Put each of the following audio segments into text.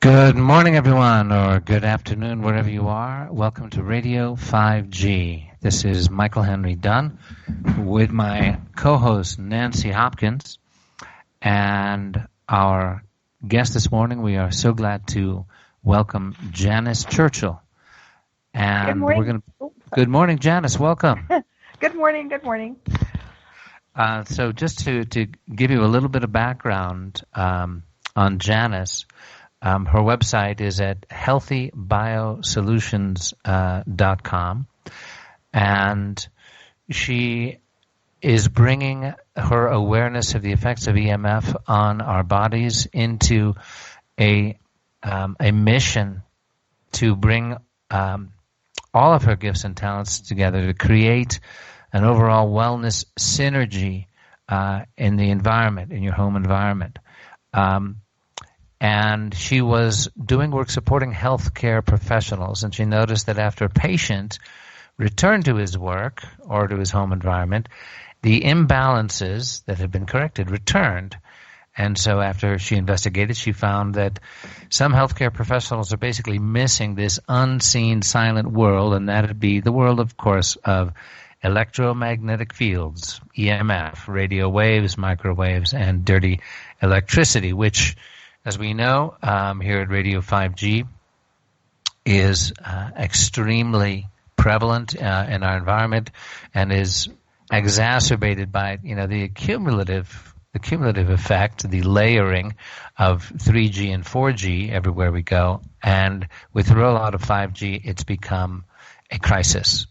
Good morning, everyone, or good afternoon, wherever you are. Welcome to Radio 5G. This is Michael Henry Dunn with my co-host, Nancy Hopkins, and our guest this morning. We are so glad to welcome Janice Churchill. And Good morning. Good morning, Janice. Welcome. Good morning. Good morning. So just to give you a little bit of background on Janice, her website is at healthybiosolutions.com, and she is bringing her awareness of the effects of EMF on our bodies into a mission to bring all of her gifts and talents together to create an overall wellness synergy in the environment, in your home environment. And she was doing work supporting healthcare professionals, and she noticed that after a patient returned to his work or to his home environment, the imbalances that had been corrected returned. And so after she investigated, she found that some healthcare professionals are basically missing this unseen silent world, and that would be the world, of course, of electromagnetic fields, EMF, radio waves, microwaves, and dirty electricity, which, as we know, here at Radio 5G, is extremely prevalent in our environment and is exacerbated by, the cumulative effect, the layering of 3G and 4G everywhere we go. And with the rollout of 5G, it's become a crisis,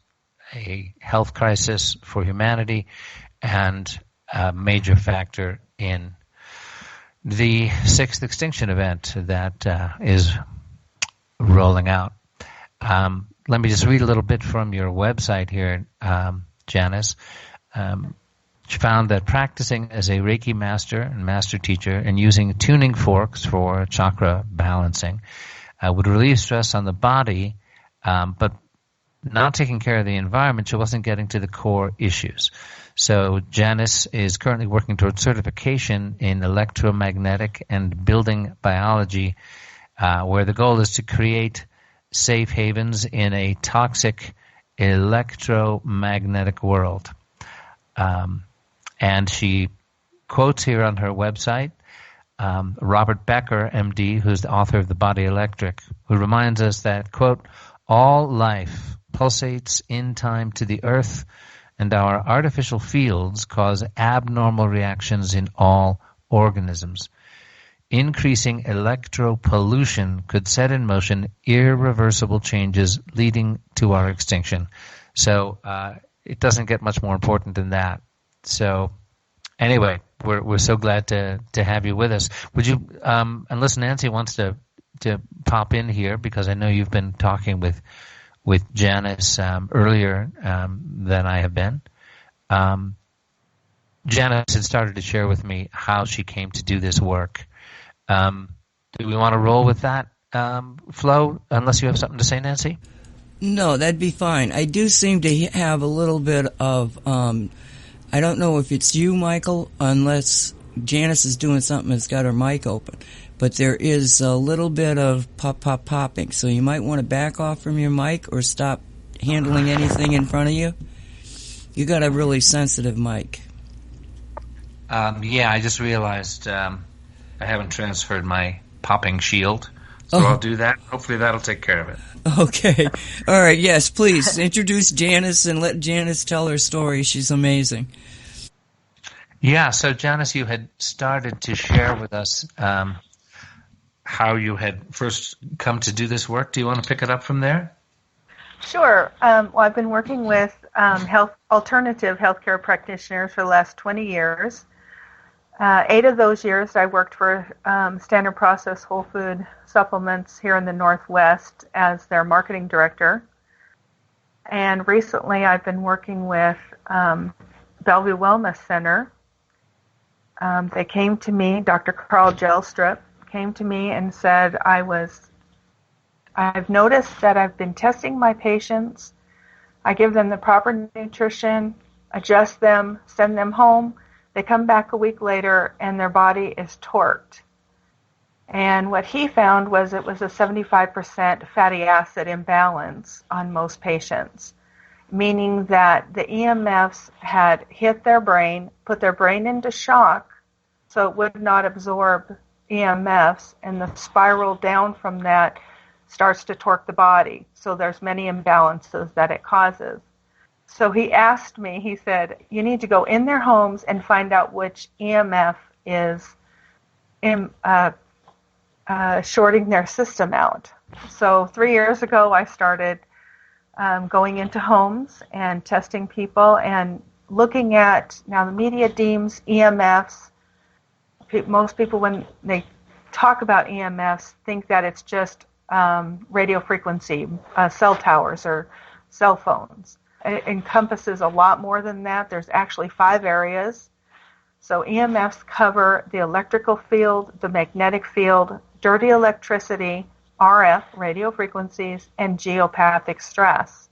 a health crisis for humanity, and a major factor in the sixth extinction event that is rolling out. Let me just read a little bit from your website here, Janice. She found that practicing as a Reiki master and master teacher and using tuning forks for chakra balancing would relieve stress on the body, but not taking care of the environment, she wasn't getting to the core issues. So Janice is currently working towards certification in electromagnetic and building biology, where the goal is to create safe havens in a toxic electromagnetic world. And she quotes here on her website Robert Becker, MD, who's the author of The Body Electric, who reminds us that, quote, all life pulsates in time to the earth, and our artificial fields cause abnormal reactions in all organisms. Increasing electropollution could set in motion irreversible changes leading to our extinction. So it doesn't get much more important than that. So anyway, we're so glad to have you with us. Would you, unless Nancy wants to pop in here, because I know you've been talking with Janice earlier than I have been. Janice had started to share with me how she came to do this work. Do we want to roll with that flow, unless you have something to say, Nancy? No, that'd be fine. I do seem to have a little bit of, I don't know if it's you, Michael, unless Janice is doing something that's got her mic open. But there is a little bit of popping, so you might want to back off from your mic or stop handling anything in front of you. You got a really sensitive mic. Yeah, I just realized I haven't transferred my popping shield, so I'll do that. Hopefully that'll take care of it. Okay. All right, yes, please introduce Janice and let Janice tell her story. She's amazing. Yeah, so Janice, you had started to share with us how you had first come to do this work. Do you want to pick it up from there? Sure. Well, I've been working with alternative healthcare practitioners for the last 20 years. 8 of those years I worked for Standard Process Whole Food Supplements here in the Northwest as their marketing director. And recently I've been working with Bellevue Wellness Center. They came to me, Dr. Carl Gelstrup came to me and said, I've noticed that I've been testing my patients. I give them the proper nutrition, adjust them, send them home. They come back a week later and their body is torqued. And what he found was it was a 75% fatty acid imbalance on most patients, meaning that the EMFs had hit their brain, put their brain into shock, so it would not absorb EMFs, and the spiral down from that starts to torque the body. So there's many imbalances that it causes. So he asked me, he said, you need to go in their homes and find out which EMF is shorting their system out. So 3 years ago, I started going into homes and testing people and looking at, now the media deems EMFs, most people when they talk about EMFs think that it's just radio frequency, cell towers or cell phones. It encompasses a lot more than that. There's actually 5 areas. So EMFs cover the electrical field, the magnetic field, dirty electricity, RF, radio frequencies, and geopathic stress.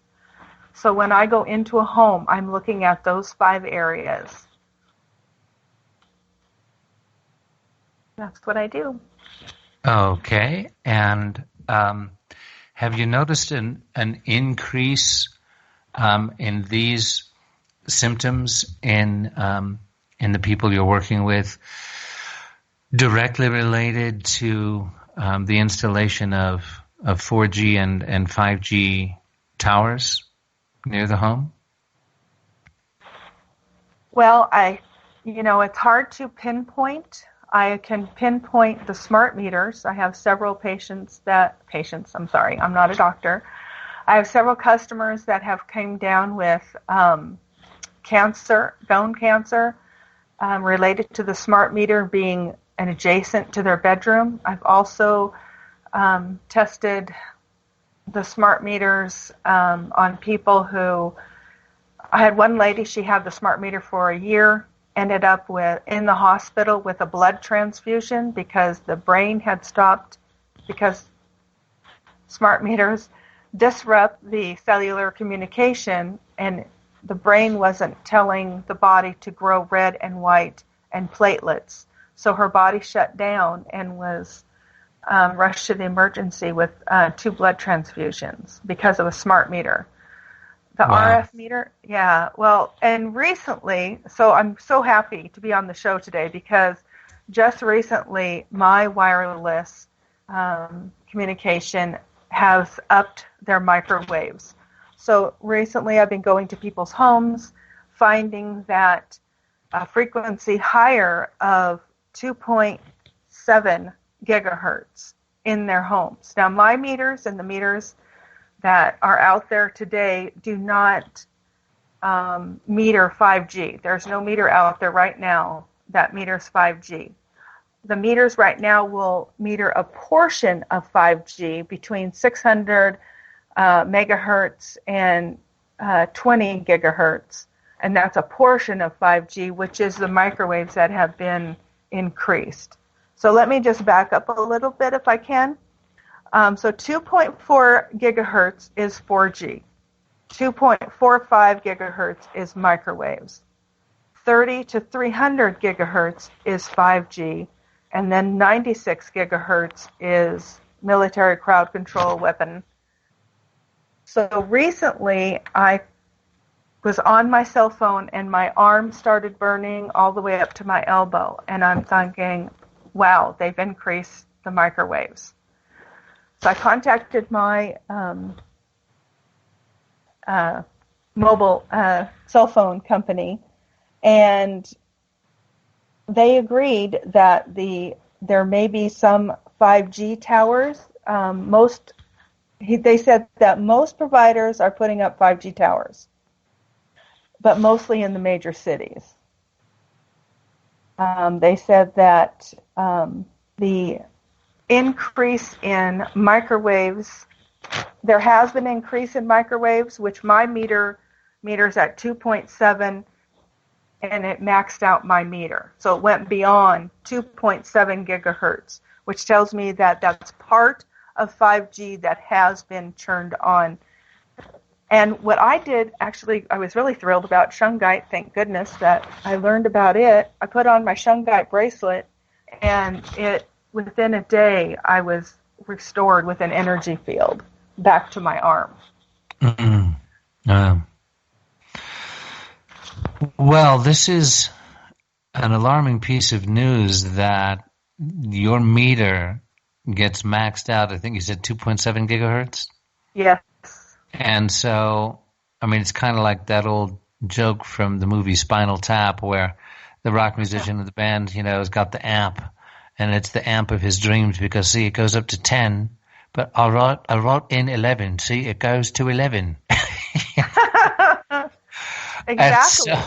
So when I go into a home, I'm looking at those 5 areas. That's what I do. Okay. And have you noticed an increase in these symptoms in the people you're working with, directly related to the installation of 4G and 5G towers near the home? Well, it's hard to pinpoint. I can pinpoint the smart meters. I have several I'm not a doctor. I have several customers that have came down with cancer, bone cancer, related to the smart meter being an adjacent to their bedroom. I've also tested the smart meters on people who, I had one lady, she had the smart meter for a year, ended up in the hospital with a blood transfusion because the brain had stopped, because smart meters disrupt the cellular communication, and the brain wasn't telling the body to grow red and white and platelets. So her body shut down and was rushed to the emergency with 2 blood transfusions because of a smart meter. The Wow. RF meter, yeah. Well, and recently, so I'm so happy to be on the show today because just recently my wireless communication has upped their microwaves. So recently I've been going to people's homes, finding that a frequency higher of 2.7 gigahertz in their homes. Now my meters and the meters that are out there today do not meter 5G. There's no meter out there right now that meters 5G. The meters right now will meter a portion of 5G between 600 megahertz and 20 gigahertz. And that's a portion of 5G, which is the microwaves that have been increased. So let me just back up a little bit if I can. So 2.4 gigahertz is 4G. 2.45 gigahertz is microwaves. 30 to 300 gigahertz is 5G. And then 96 gigahertz is military crowd control weapon. So recently I was on my cell phone and my arm started burning all the way up to my elbow. And I'm thinking, wow, they've increased the microwaves. So I contacted my mobile cell phone company, and they agreed that there may be some 5G towers. They said that most providers are putting up 5G towers, but mostly in the major cities. They said that the increase in microwaves, there has been an increase in microwaves, which my meters at 2.7, and it maxed out my meter. So it went beyond 2.7 gigahertz, which tells me that that's part of 5G that has been turned on. And what I did, actually, I was really thrilled about shungite. Thank goodness that I learned about it. I put on my shungite bracelet, and it within a day, I was restored with an energy field back to my arm. Well, this is an alarming piece of news that your meter gets maxed out. I think you said 2.7 gigahertz? Yes. And so, I mean, it's kind of like that old joke from the movie Spinal Tap where the rock musician of the band, has got the amp, and it's the amp of his dreams because, see, it goes up to 10, but I wrote in 11. See, it goes to 11. Exactly. So,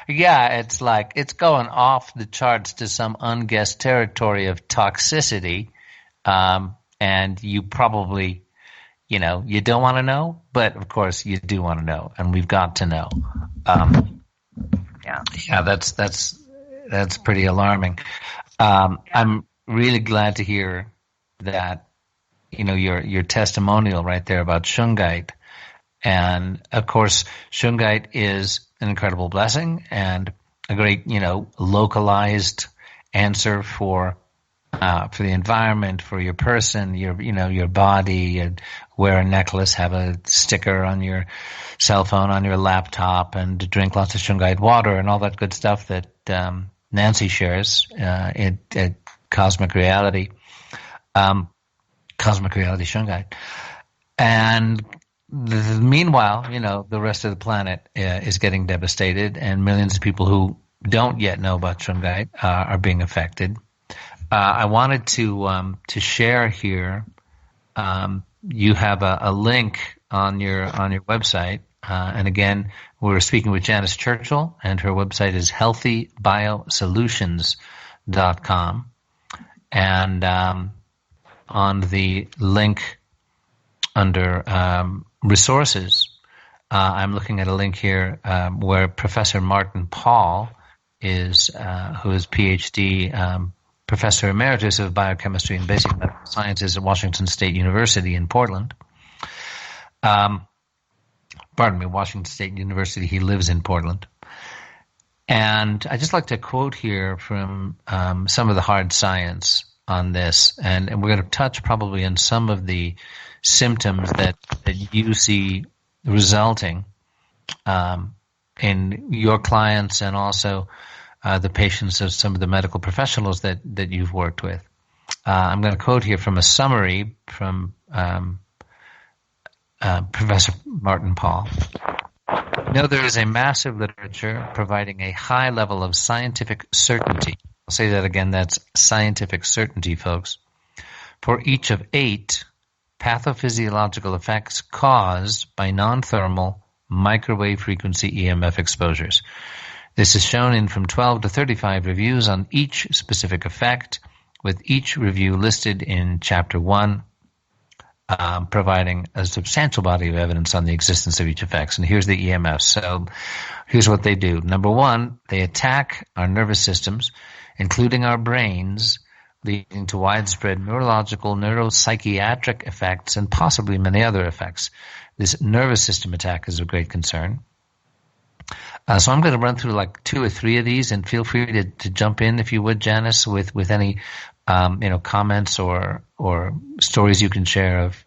yeah, it's like it's going off the charts to some unguessed territory of toxicity, and you probably, you don't want to know, but of course you do want to know, and we've got to know. Yeah, that's pretty alarming. I'm really glad to hear that, your testimonial right there about shungite. And of course, shungite is an incredible blessing and a great, localized answer for the environment, for your person, your body. And wear a necklace, have a sticker on your cell phone, on your laptop, and drink lots of shungite water and all that good stuff that Nancy shares at Cosmic Reality, Cosmic Reality Shungite. And meanwhile, the rest of the planet is getting devastated, and millions of people who don't yet know about shungite are being affected. I wanted to share here. You have a link on your website, and again, we're speaking with Janice Churchill, and her website is healthybiosolutions.com. And on the link under resources, I'm looking at a link here where Professor Martin Paul is, who is PhD Professor Emeritus of Biochemistry and Basic Medical Sciences at Washington State University in Portland. Washington State University. He lives in Portland. And I just like to quote here from some of the hard science on this, and we're going to touch probably on some of the symptoms that you see resulting in your clients and also the patients of some of the medical professionals that you've worked with. I'm going to quote here from a summary from Professor Martin Paul. There is a massive literature providing a high level of scientific certainty. I'll say that again, that's scientific certainty, folks. For each of 8 pathophysiological effects caused by non-thermal microwave frequency EMF exposures. This is shown in from 12 to 35 reviews on each specific effect, with each review listed in Chapter 1, providing a substantial body of evidence on the existence of each effect. And here's the EMFs. So here's what they do. Number 1, they attack our nervous systems, including our brains, leading to widespread neurological, neuropsychiatric effects, and possibly many other effects. This nervous system attack is of great concern. So I'm going to run through like 2 or 3 of these, and feel free to jump in if you would, Janice, with any comments or stories you can share of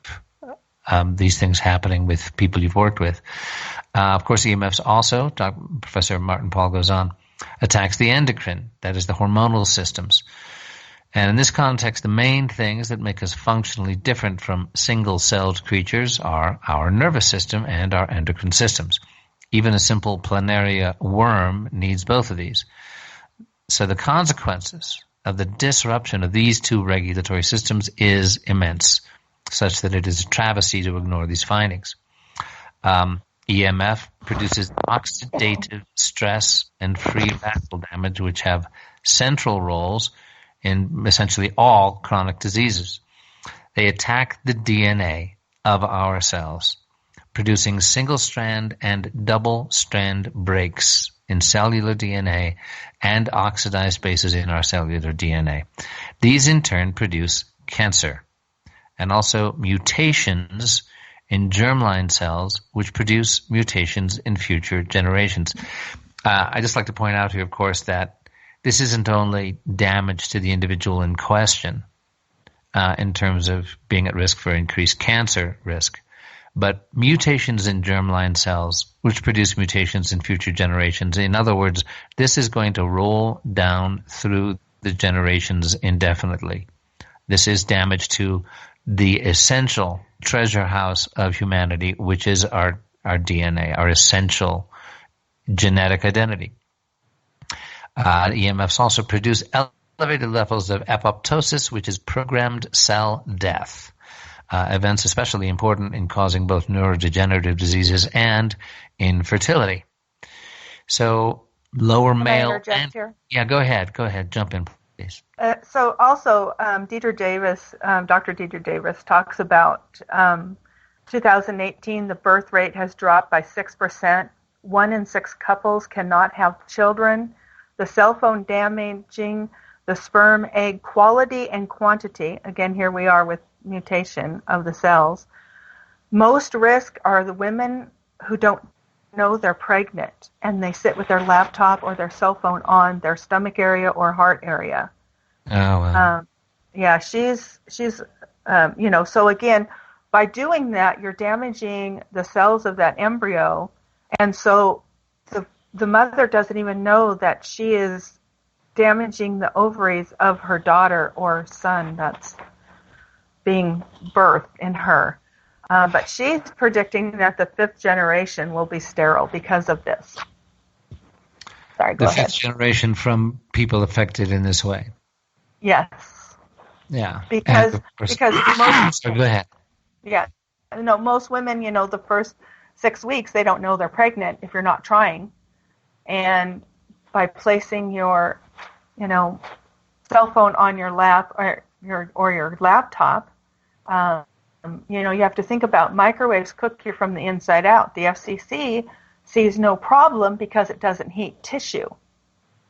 these things happening with people you've worked with. Of course, EMFs also, Professor Martin Paul goes on, attacks the endocrine, that is the hormonal systems. And in this context, the main things that make us functionally different from single-celled creatures are our nervous system and our endocrine systems. Even a simple planaria worm needs both of these. So the consequences of the disruption of these 2 regulatory systems is immense, such that it is a travesty to ignore these findings. EMF produces oxidative stress and free radical damage, which have central roles in essentially all chronic diseases. They attack the DNA of our cells, producing single-strand and double-strand breaks in cellular DNA and oxidized bases in our cellular DNA. These in turn produce cancer and also mutations in germline cells, which produce mutations in future generations. I just like to point out here, of course, that this isn't only damage to the individual in question, in terms of being at risk for increased cancer risk. But mutations in germline cells, which produce mutations in future generations, in other words, this is going to roll down through the generations indefinitely. This is damage to the essential treasure house of humanity, which is our DNA, our essential genetic identity. EMFs also produce elevated levels of apoptosis, which is programmed cell death. Events especially important in causing both neurodegenerative diseases and infertility. So lower male. Can I interject here? Yeah, go ahead. Jump in, please. So also, Dr. Deidre Davis talks about 2018, the birth rate has dropped by 6%. 1 in 6 couples cannot have children. The cell phone damaging the sperm egg quality and quantity. Again, here we are with mutation of the cells. Most risk are the women who don't know they're pregnant and they sit with their laptop or their cell phone on their stomach area or heart area. Oh, wow. Yeah, she's so again, by doing that, you're damaging the cells of that embryo. And so the mother doesn't even know that she is damaging the ovaries of her daughter or son that's being birthed in her. But she's predicting that the 5th generation will be sterile because of this. Sorry, go ahead. The 5th generation from people affected in this way. Yes. Yeah. Because most, so go ahead. Yeah. No, most women, the first 6 weeks, they don't know they're pregnant if you're not trying. And by placing your, cell phone on your lap or your laptop, you have to think about microwaves cook you from the inside out. The FCC sees no problem because it doesn't heat tissue.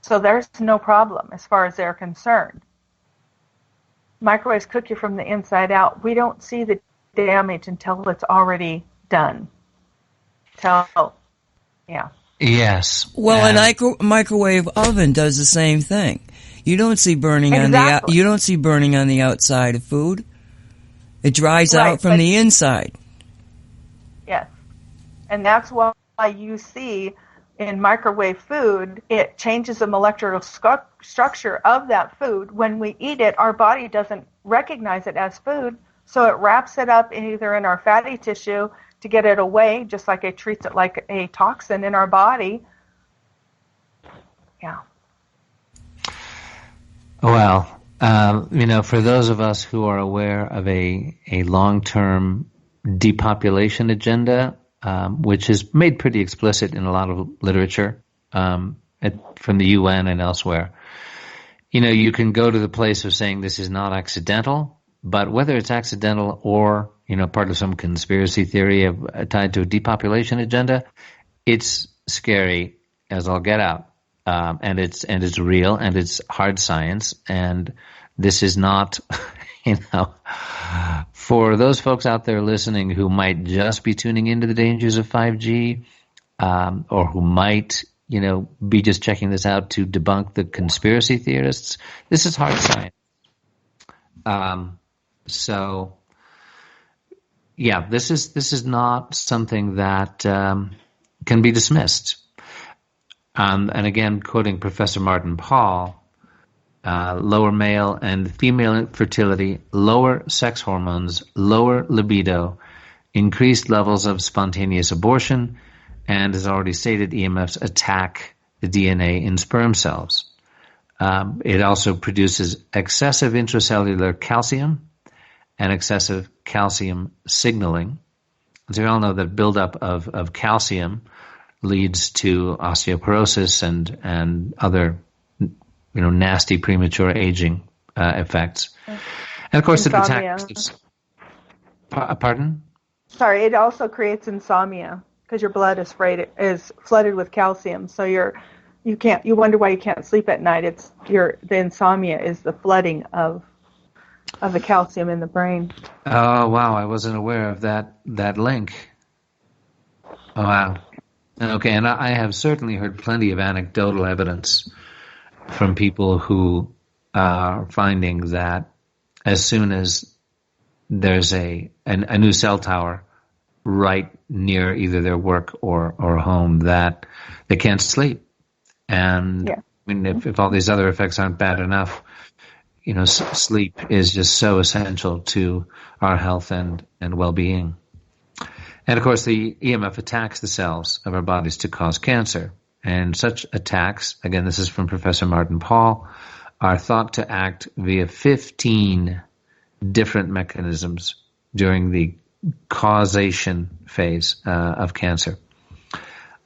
So there's no problem as far as they're concerned. Microwaves cook you from the inside out. We don't see the damage until it's already done. Yeah. Yes. Well, a microwave oven does the same thing. You don't see burning on the outside of food. It dries out from the inside. Yes. And that's why you see in microwave food, it changes the molecular structure of that food. When we eat it, our body doesn't recognize it as food, so it wraps it up either in our fatty tissue to get it away, just like it treats it like a toxin in our body. Yeah. Well, for those of us who are aware of a long-term depopulation agenda, which is made pretty explicit in a lot of literature from the UN and elsewhere, you can go to the place of saying this is not accidental, but whether it's accidental or part of some conspiracy theory tied to a depopulation agenda, it's scary as all get out, and it's real, and it's hard science, and this is not, for those folks out there listening who might just be tuning into the dangers of 5G, or who might, be just checking this out to debunk the conspiracy theorists. This is hard science. So, yeah, this is not something that can be dismissed. And again, quoting Professor Martin Paul, lower male and female fertility, lower sex hormones, lower libido, increased levels of spontaneous abortion, and as already stated, EMFs attack the DNA in sperm cells. It also produces excessive intracellular calcium and excessive calcium signaling. So we all know that buildup of calcium leads to osteoporosis and other nasty premature aging effects. And of course, insomnia. It attacks. Pardon? Sorry, it also creates insomnia because your blood is flooded with calcium. So you wonder why you can't sleep at night. The insomnia is the flooding of the calcium in the brain. Oh wow, I wasn't aware of that link. Oh, wow. Okay, and I have certainly heard plenty of anecdotal evidence from people who are finding that as soon as there's a new cell tower right near either their work or home, that they can't sleep. And Yeah. I mean, if all these other effects aren't bad enough, sleep is just so essential to our health and well-being. And of course, the EMF attacks the cells of our bodies to cause cancer. And such attacks, again, this is from Professor Martin Pall, are thought to act via 15 different mechanisms during the causation phase of cancer.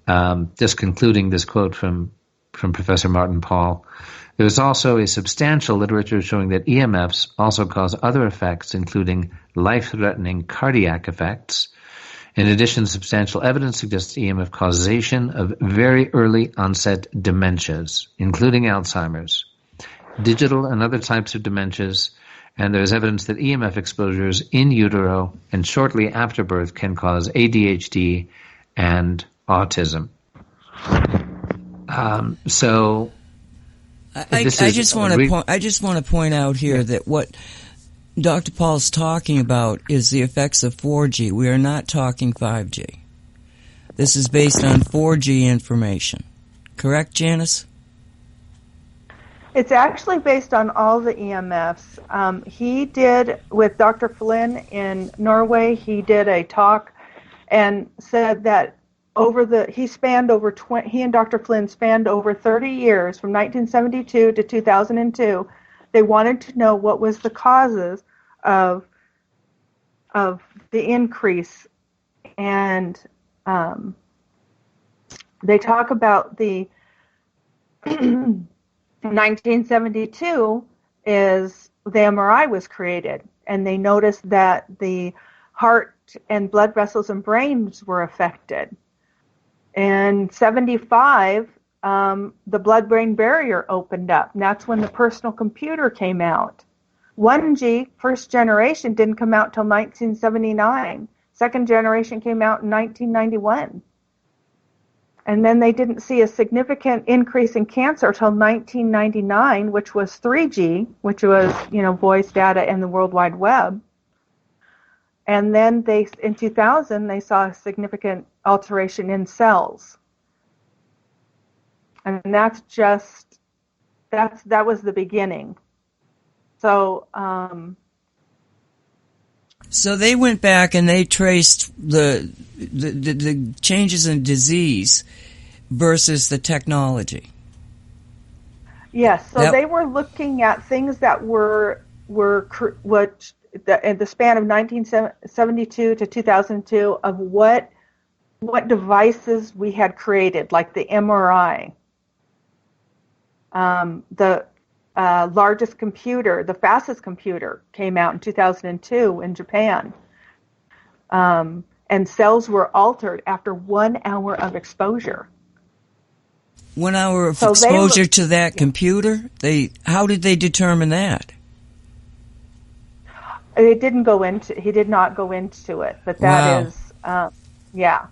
Just concluding this quote from Professor Martin Pall, there is also a substantial literature showing that EMFs also cause other effects, including life-threatening cardiac effects. In addition, substantial evidence suggests EMF causation of very early onset dementias, including Alzheimer's, digital and other types of dementias, and there is evidence that EMF exposures in utero and shortly after birth can cause ADHD and autism. So I just want to point out here that what Dr. Paul's talking about is the effects of 4G. We are not talking 5G. This is based on 4G information. Correct, Janice? It's actually based on all the EMFs. He did, with Dr. Flynn in Norway, he did a talk and said that he and Dr. Flynn spanned over 30 years, from 1972 to 2002. They wanted to know what was the causes of the increase, and they talk about the 1972 is the MRI was created, and they noticed that the heart and blood vessels and brains were affected. In 75, the blood-brain barrier opened up, and that's when the personal computer came out. 1G, first generation, didn't come out till 1979. Second generation came out in 1991. And then they didn't see a significant increase in cancer till 1999, which was 3G, which was, voice data and the World Wide Web. And then in 2000, they saw a significant alteration in cells. And that was the beginning. So, so they went back and they traced the changes in disease versus the technology. Yes. So they were looking at things that were in the span of 1972 to 2002 of what devices we had created, like the MRI, the largest computer, the fastest computer came out in 2002 in Japan. And cells were altered after 1 hour of exposure. 1 hour of exposure to that computer? How did they determine that? He did not go into it, but that is, yeah.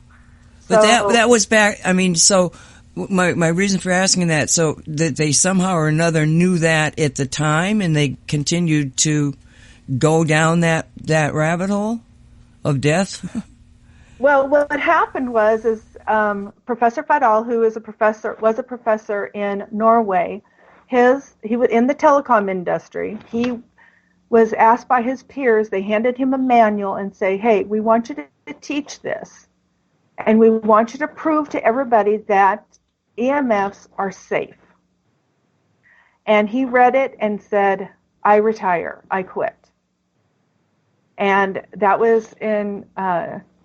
But that was back, so my reason for asking that, so that they somehow or another knew that at the time and they continued to go down that rabbit hole of death? Well, what happened was Professor Fadal, who was a professor in Norway, he was in the telecom industry. He was asked by his peers, they handed him a manual and say, hey, we want you to teach this. And we want you to prove to everybody that EMFs are safe. And he read it and said, I retire, I quit. And that was in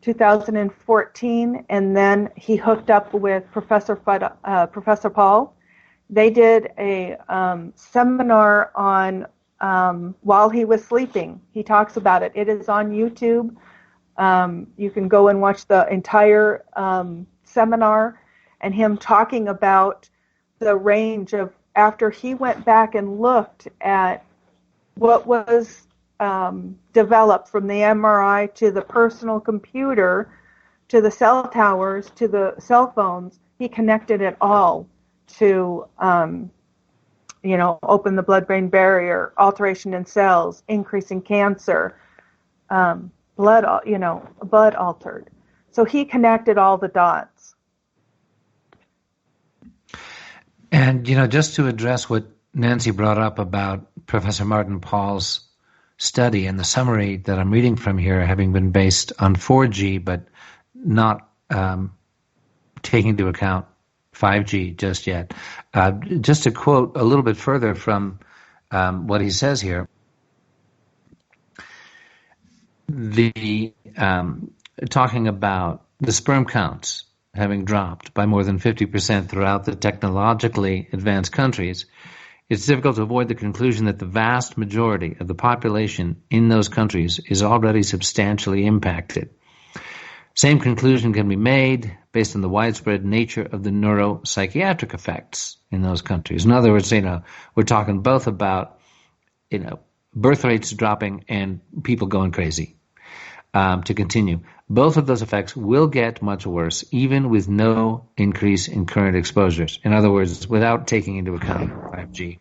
2014, and then he hooked up with Professor Paul. They did a seminar on while he was sleeping. He talks about it. It is on YouTube. You can go and watch the entire seminar and him talking about the range of, after he went back and looked at what was developed from the MRI to the personal computer to the cell towers to the cell phones, he connected it all to open the blood-brain barrier, alteration in cells, increase in cancer, blood altered. So he connected all the dots. And, just to address what Nancy brought up about Professor Martin Paul's study and the summary that I'm reading from here, having been based on 4G, but not taking into account 5G just yet. Just to quote a little bit further from what he says here, talking about the sperm counts having dropped by more than 50% throughout the technologically advanced countries, it's difficult to avoid the conclusion that the vast majority of the population in those countries is already substantially impacted. Same conclusion can be made based on the widespread nature of the neuropsychiatric effects in those countries. In other words, we're talking both about, birth rates dropping and people going crazy. To continue, both of those effects will get much worse, even with no increase in current exposures. In other words, without taking into account 5G.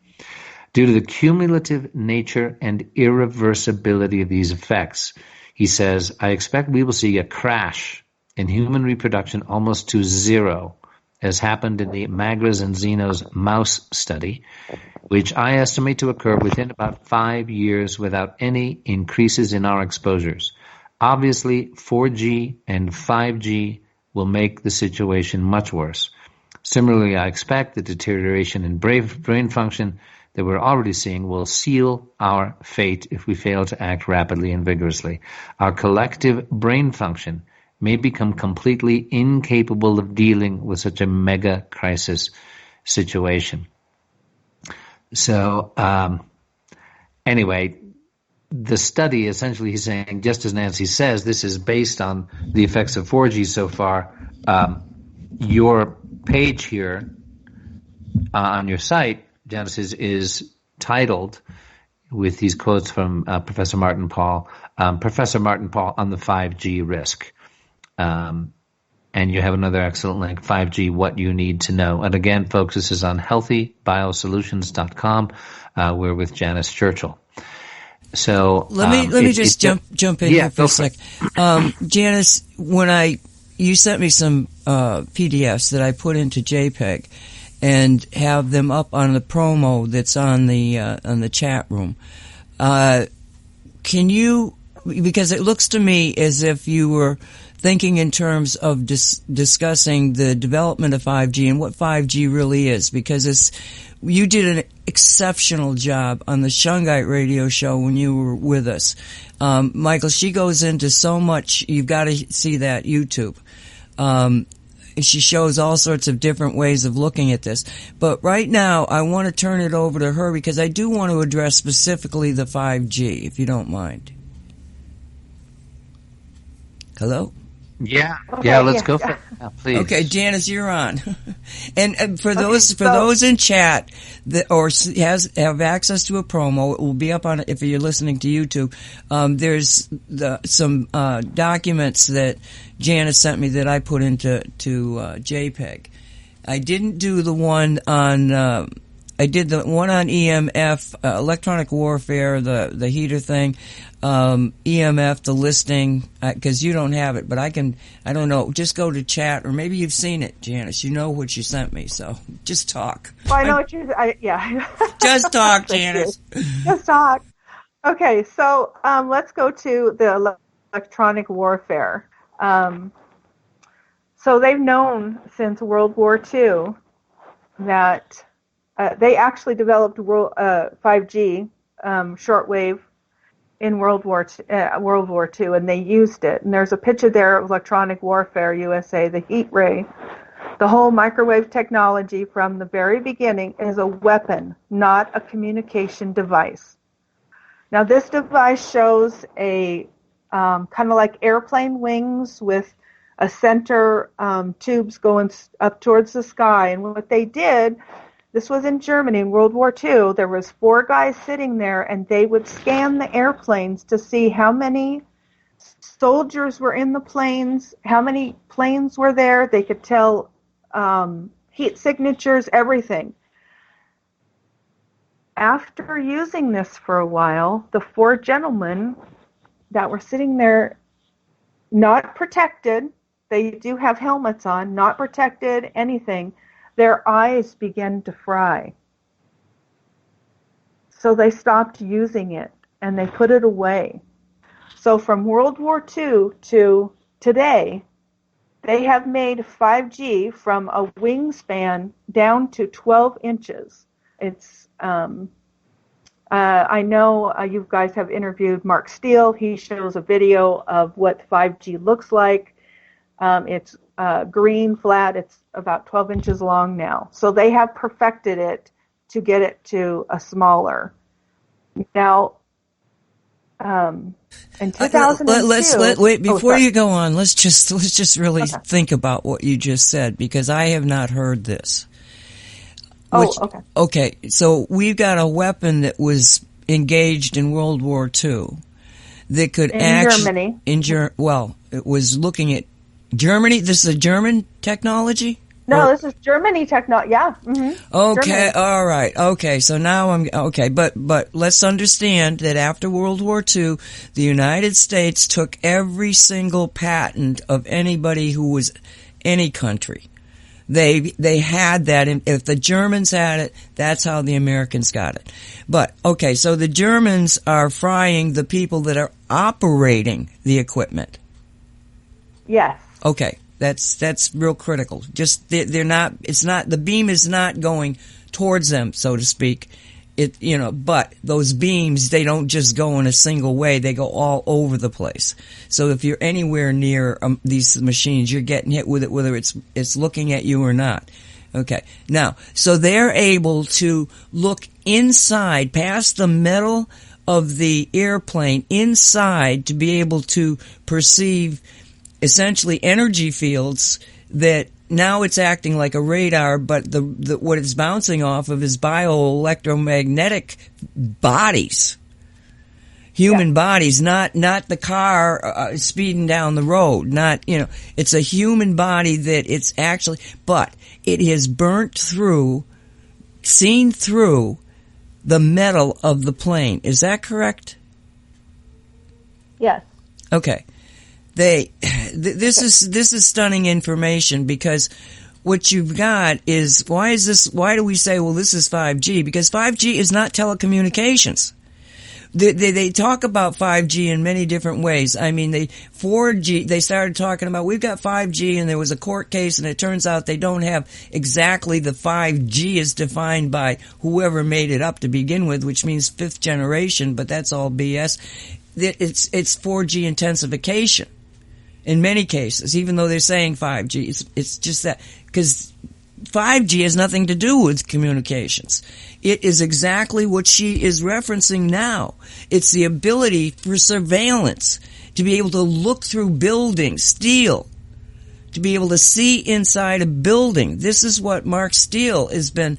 Due to the cumulative nature and irreversibility of these effects, he says, I expect we will see a crash in human reproduction almost to zero, as happened in the Magras and Zeno's mouse study, which I estimate to occur within about 5 years without any increases in our exposures. Obviously, 4G and 5G will make the situation much worse. Similarly, I expect the deterioration in brain function that we're already seeing will seal our fate if we fail to act rapidly and vigorously. Our collective brain function may become completely incapable of dealing with such a mega crisis situation. So, anyway, the study, essentially, he's saying, just as Nancy says, this is based on the effects of 4G so far. Your page here on your site, Janice, is titled, with these quotes from Professor Martin Paul on the 5G risk. And you have another excellent link, 5G, What You Need to Know. And again, folks, this is on healthybiosolutions.com. We're with Janice Churchill. So let me just jump in here for a sec. Janice, when you sent me some PDFs that I put into JPEG and have them up on the promo that's on the chat room. Can you, because it looks to me as if you were thinking in terms of discussing the development of 5G and what 5G really is, because you did an exceptional job on the Shungite radio show when you were with us. Michael, she goes into so much. You've got to see that YouTube. She shows all sorts of different ways of looking at this. But right now, I want to turn it over to her because I do want to address specifically the 5G, if you don't mind. Hello? Yeah, okay, yeah, let's go for it. Yeah, please. Okay, Janice, you're on. And for those in chat that have access to a promo, it will be up on, if you're listening to YouTube. There's some documents that Janice sent me that I put into JPEG. I didn't do the one on. I did the one on EMF, electronic warfare, the heater thing, EMF, the listing, because you don't have it, but I don't know, just go to chat, or maybe you've seen it, Janice. You know what you sent me, so just talk. Well, I know what yeah. Just talk, Janice. Just talk. Okay, so let's go to the electronic warfare. So they've known since World War II that they actually developed 5G shortwave in World War II, and they used it. And there's a picture there of Electronic Warfare USA, the heat ray. The whole microwave technology from the very beginning is a weapon, not a communication device. Now, this device shows a kind of like airplane wings with a center tubes going up towards the sky. And what they did, this was in Germany in World War II. There was 4 guys sitting there, and they would scan the airplanes to see how many soldiers were in the planes, how many planes were there. They could tell heat signatures, everything. after using this for a while, the 4 gentlemen that were sitting there, not protected, they do have helmets on, not protected, anything, their eyes began to fry. So they stopped using it, and they put it away. So from World War II to today, they have made 5G from a wingspan down to 12 inches. It's I know you guys have interviewed Mark Steele. He shows a video of what 5G looks like. It's green, flat. It's about 12 inches long now. So they have perfected it to get it to a smaller. Now, in 2002... wait, before you go on, let's just really think about what you just said, because I have not heard this. Okay. Okay, so we've got a weapon that was engaged in World War II that could Germany. It was looking at Germany. This is a German technology? No, this is Germany technology. Yeah. Mm-hmm. Okay, Germany. all right. Okay, so now but let's understand that after World War II, the United States took every single patent of anybody who was any country. They had that, and if the Germans had it, that's how the Americans got it. But, okay, so the Germans are frying the people that are operating the equipment. Yes. Okay, that's real critical. Just, the beam is not going towards them, so to speak. But those beams, they don't just go in a single way, they go all over the place. So if you're anywhere near these machines, you're getting hit with it, whether it's looking at you or not. Okay. Now, so they're able to look inside, past the metal of the airplane, inside, to be able to perceive essentially energy fields that now it's acting like a radar, but what it's bouncing off of is bioelectromagnetic bodies, human bodies, not the car speeding down the road. It's a human body that it's actually, but it has seen through the metal of the plane. Is that correct? Yes. Okay. This is stunning information, because what you've got is, why do we say, well, this is 5G? Because 5G is not telecommunications. They talk about 5G in many different ways. I mean, 4G, they started talking about, we've got 5G, and there was a court case, and it turns out they don't have exactly the 5G as defined by whoever made it up to begin with, which means 5th generation, but that's all BS. It's 4G intensification. In many cases, even though they're saying 5G, it's just that, because 5G has nothing to do with communications. It is exactly what she is referencing now. It's the ability for surveillance, to be able to look through buildings, steel, to be able to see inside a building. This is what Mark Steele has been,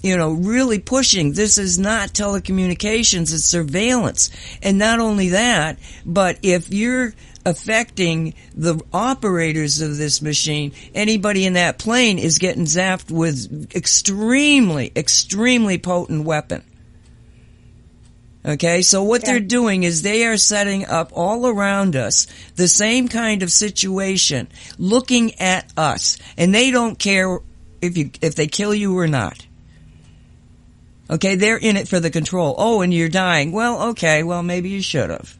really pushing. This is not telecommunications, it's surveillance. And not only that, but if you're affecting the operators of this machine, anybody in that plane is getting zapped with extremely, extremely potent weapon. Okay, so what they're doing is they are setting up all around us the same kind of situation, looking at us, and they don't care if they kill you or not. Okay, they're in it for the control. Oh, and you're dying. Well, okay, maybe you should have.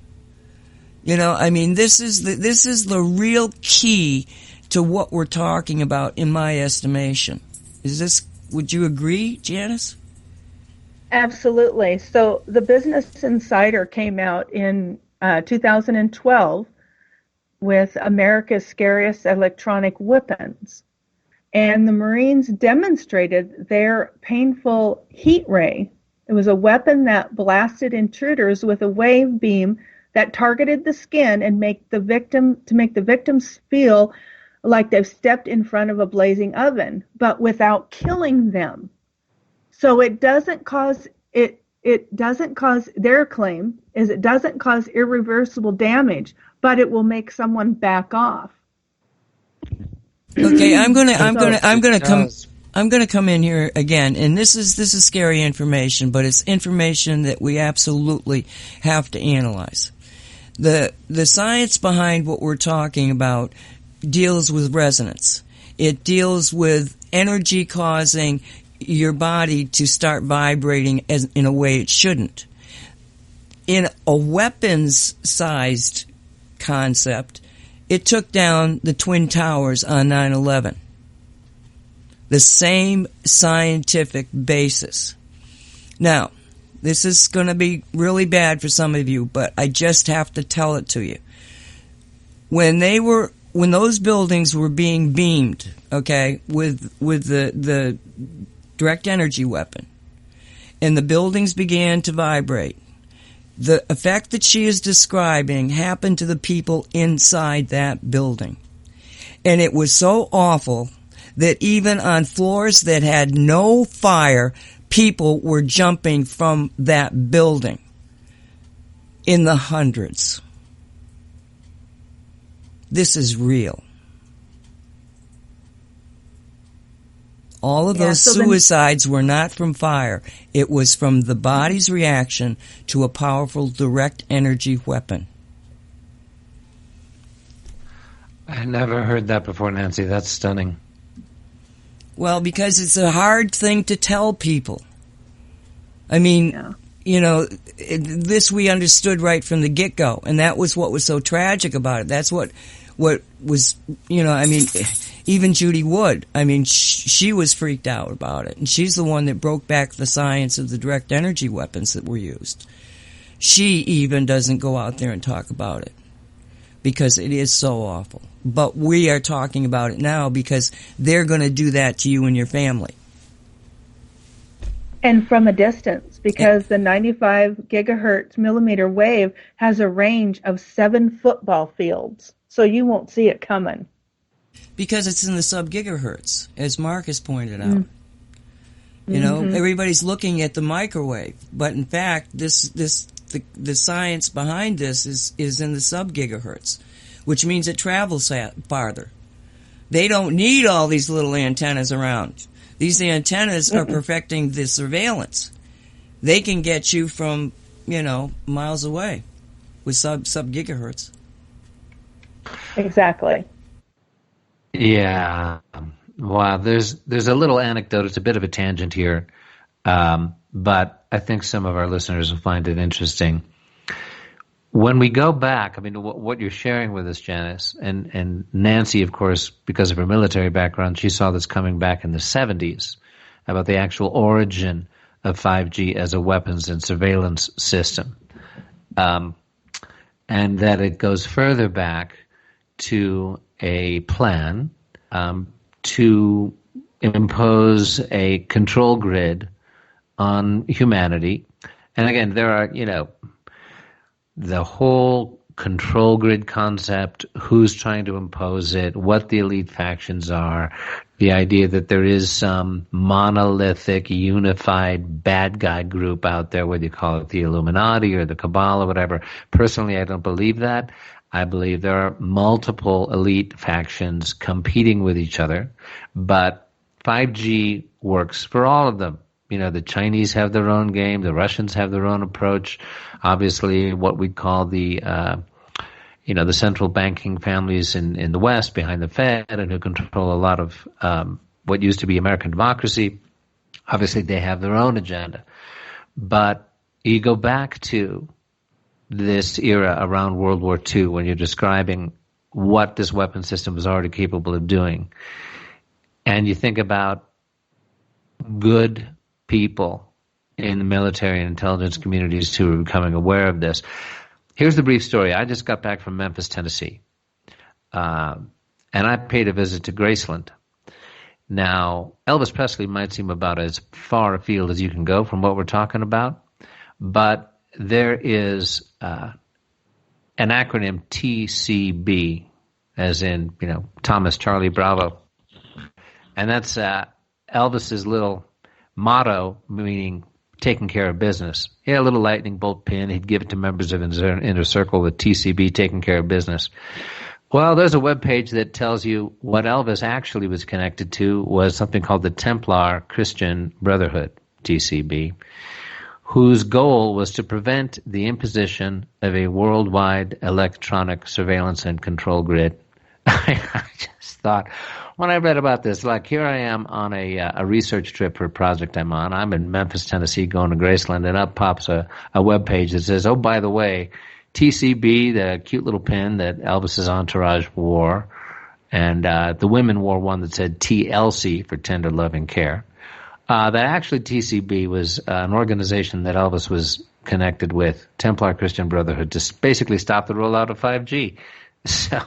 This is the real key to what we're talking about, in my estimation. Would you agree, Janice? Absolutely. So the Business Insider came out in 2012 with America's Scariest Electronic Weapons. And the Marines demonstrated their painful heat ray. It was a weapon that blasted intruders with a wave beam that targeted the skin and make the victims feel like they've stepped in front of a blazing oven, but without killing them. So it doesn't cause their claim is it doesn't cause irreversible damage, but it will make someone back off. Okay, I'm gonna I'm going to come in here again, and this is scary information, but it's information that we absolutely have to analyze. The science behind what we're talking about deals with resonance. It deals with energy causing your body to start vibrating in a way it shouldn't. In a weapons-sized concept, it took down the Twin Towers on 9/11. The same scientific basis. Now, this is going to be really bad for some of you, but I just have to tell it to you. When those buildings were being beamed, okay, with the direct energy weapon, and the buildings began to vibrate, the effect that she is describing happened to the people inside that building. And it was so awful that even on floors that had no fire, people were jumping from that building in the hundreds. This is real. All of those suicides were not from fire. It was from the body's reaction to a powerful direct energy weapon. I never heard that before, Nancy. That's stunning. Well, because it's a hard thing to tell people. I mean, this we understood right from the get-go, and that was what was so tragic about it. That's what was, even Judy Wood, she was freaked out about it, and she's the one that broke back the science of the direct energy weapons that were used. She even doesn't go out there and talk about it because it is so awful. But we are talking about it now because they're going to do that to you and your family. And from a distance, because the 95 gigahertz millimeter wave has a range of 7 football fields, so you won't see it coming. Because it's in the sub-gigahertz, as Marcus pointed out. Everybody's looking at the microwave, but in fact, the science behind this is in the sub-gigahertz, which means it travels farther. They don't need all these little antennas around. These antennas are perfecting the surveillance. They can get you from, miles away with sub-gigahertz. Exactly. Yeah. Wow. There's a little anecdote. It's a bit of a tangent here, but I think some of our listeners will find it interesting. When we go back, what you're sharing with us, Janice, and Nancy, of course, because of her military background, she saw this coming back in the 70s about the actual origin of 5G as a weapons and surveillance system. And that it goes further back to a plan to impose a control grid on humanity. And again, there are, the whole control grid concept, who's trying to impose it, what the elite factions are, the idea that there is some monolithic, unified bad guy group out there, whether you call it the Illuminati or the Cabal or whatever. Personally, I don't believe that. I believe there are multiple elite factions competing with each other, but 5G works for all of them. The Chinese have their own game, the Russians have their own approach. Obviously, what we call the central banking families in the West behind the Fed and who control a lot of what used to be American democracy, obviously they have their own agenda. But you go back to this era around World War II when you're describing what this weapon system was already capable of doing, and you think about good people in the military and intelligence communities who are becoming aware of this. Here's the brief story. I just got back from Memphis, Tennessee, and I paid a visit to Graceland. Now, Elvis Presley might seem about as far afield as you can go from what we're talking about, but there is an acronym TCB, as in, Thomas Charlie Bravo, and that's Elvis's little motto, meaning taking care of business. He had a little lightning bolt pin. He'd give it to members of his inner circle with TCB, taking care of business. Well, there's a web page that tells you what Elvis actually was connected to was something called the Templar Christian Brotherhood, TCB, whose goal was to prevent the imposition of a worldwide electronic surveillance and control grid. I just thought, when I read about this, like here I am on a research trip for a project I'm on. I'm in Memphis, Tennessee, going to Graceland, and up pops a web page that says, oh, by the way, TCB, the cute little pin that Elvis's entourage wore, and the women wore one that said TLC for tender loving care. That actually TCB was an organization that Elvis was connected with, Templar Christian Brotherhood, to basically stop the rollout of 5G. So,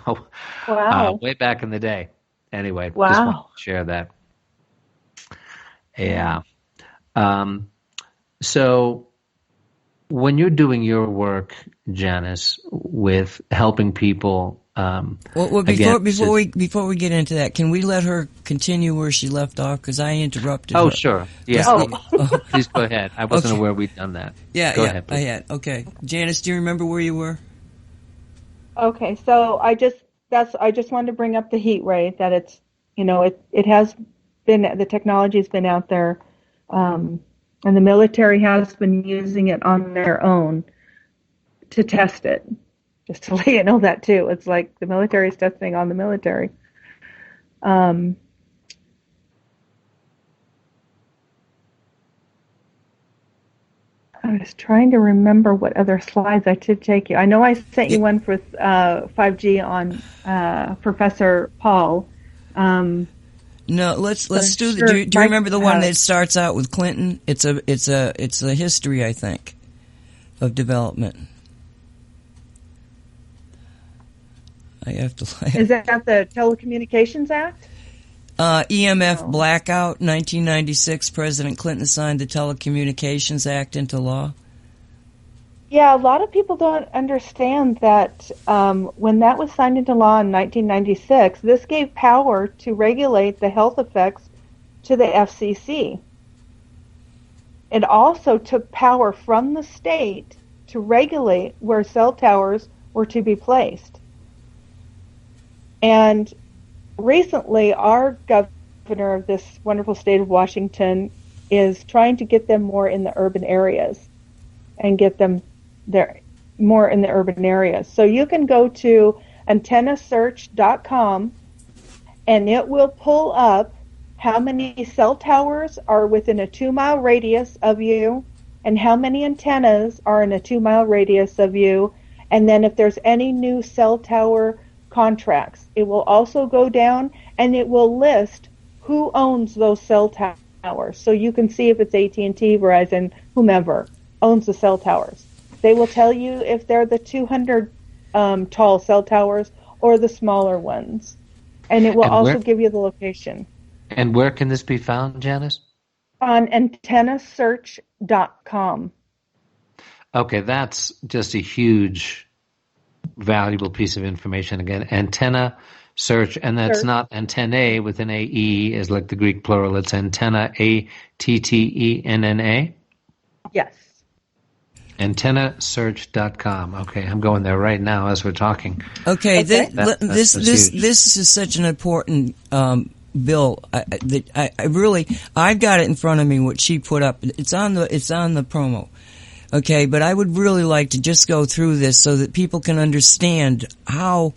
wow. Way back in the day. Anyway, wow. Just wanted to share that. Yeah. So, when you're doing your work, Janice, with helping people, well, before we get into that, can we let her continue where she left off? Because I interrupted her. Oh, sure. Yeah. Please go ahead. I wasn't aware we'd done that. Yeah, go ahead, please. I had. Okay, Janice, do you remember where you were? Okay, so I just wanted to bring up the heat ray, that it's, it has been, the technology's been out there, and the military has been using it on their own to test it. Just to let you know that too. It's like the military is testing on the military. I was trying to remember what other slides I should take you. I know I sent you one for 5G on Professor Paul. No, let's do. Sure, do you remember the one that starts out with Clinton? It's a history, I think, of development. I have to. Is that the Telecommunications Act? EMF blackout, 1996. President Clinton signed the Telecommunications Act into law. Yeah, a lot of people don't understand that when that was signed into law in 1996, this gave power to regulate the health effects to the FCC. It also took power from the state to regulate where cell towers were to be placed. And recently, our governor of this wonderful state of Washington is trying to get them more in the urban areas and get them there more in the urban areas. So you can go to antennasearch.com and it will pull up how many cell towers are within a 2-mile radius of you and how many antennas are in a 2-mile radius of you. And then if there's any new cell tower contracts, it will also go down and it will list who owns those cell towers. So you can see if it's AT&T, Verizon, whomever owns the cell towers. They will tell you if they're the 200 tall cell towers or the smaller ones. And it will also give you the location. And where can this be found, Janice? On antennasearch.com. Okay, that's just a huge, valuable piece of information. Again, antenna search, and that's not antennae with an A-E, is like the Greek plural. It's antenna, A-T-T-E-N-N-A? Yes. Antennasearch.com. Okay, I'm going there right now as we're talking. Okay, this is such an important bill. I've got it in front of me. What she put up, it's on the promo. Okay, but I would really like to just go through this so that people can understand how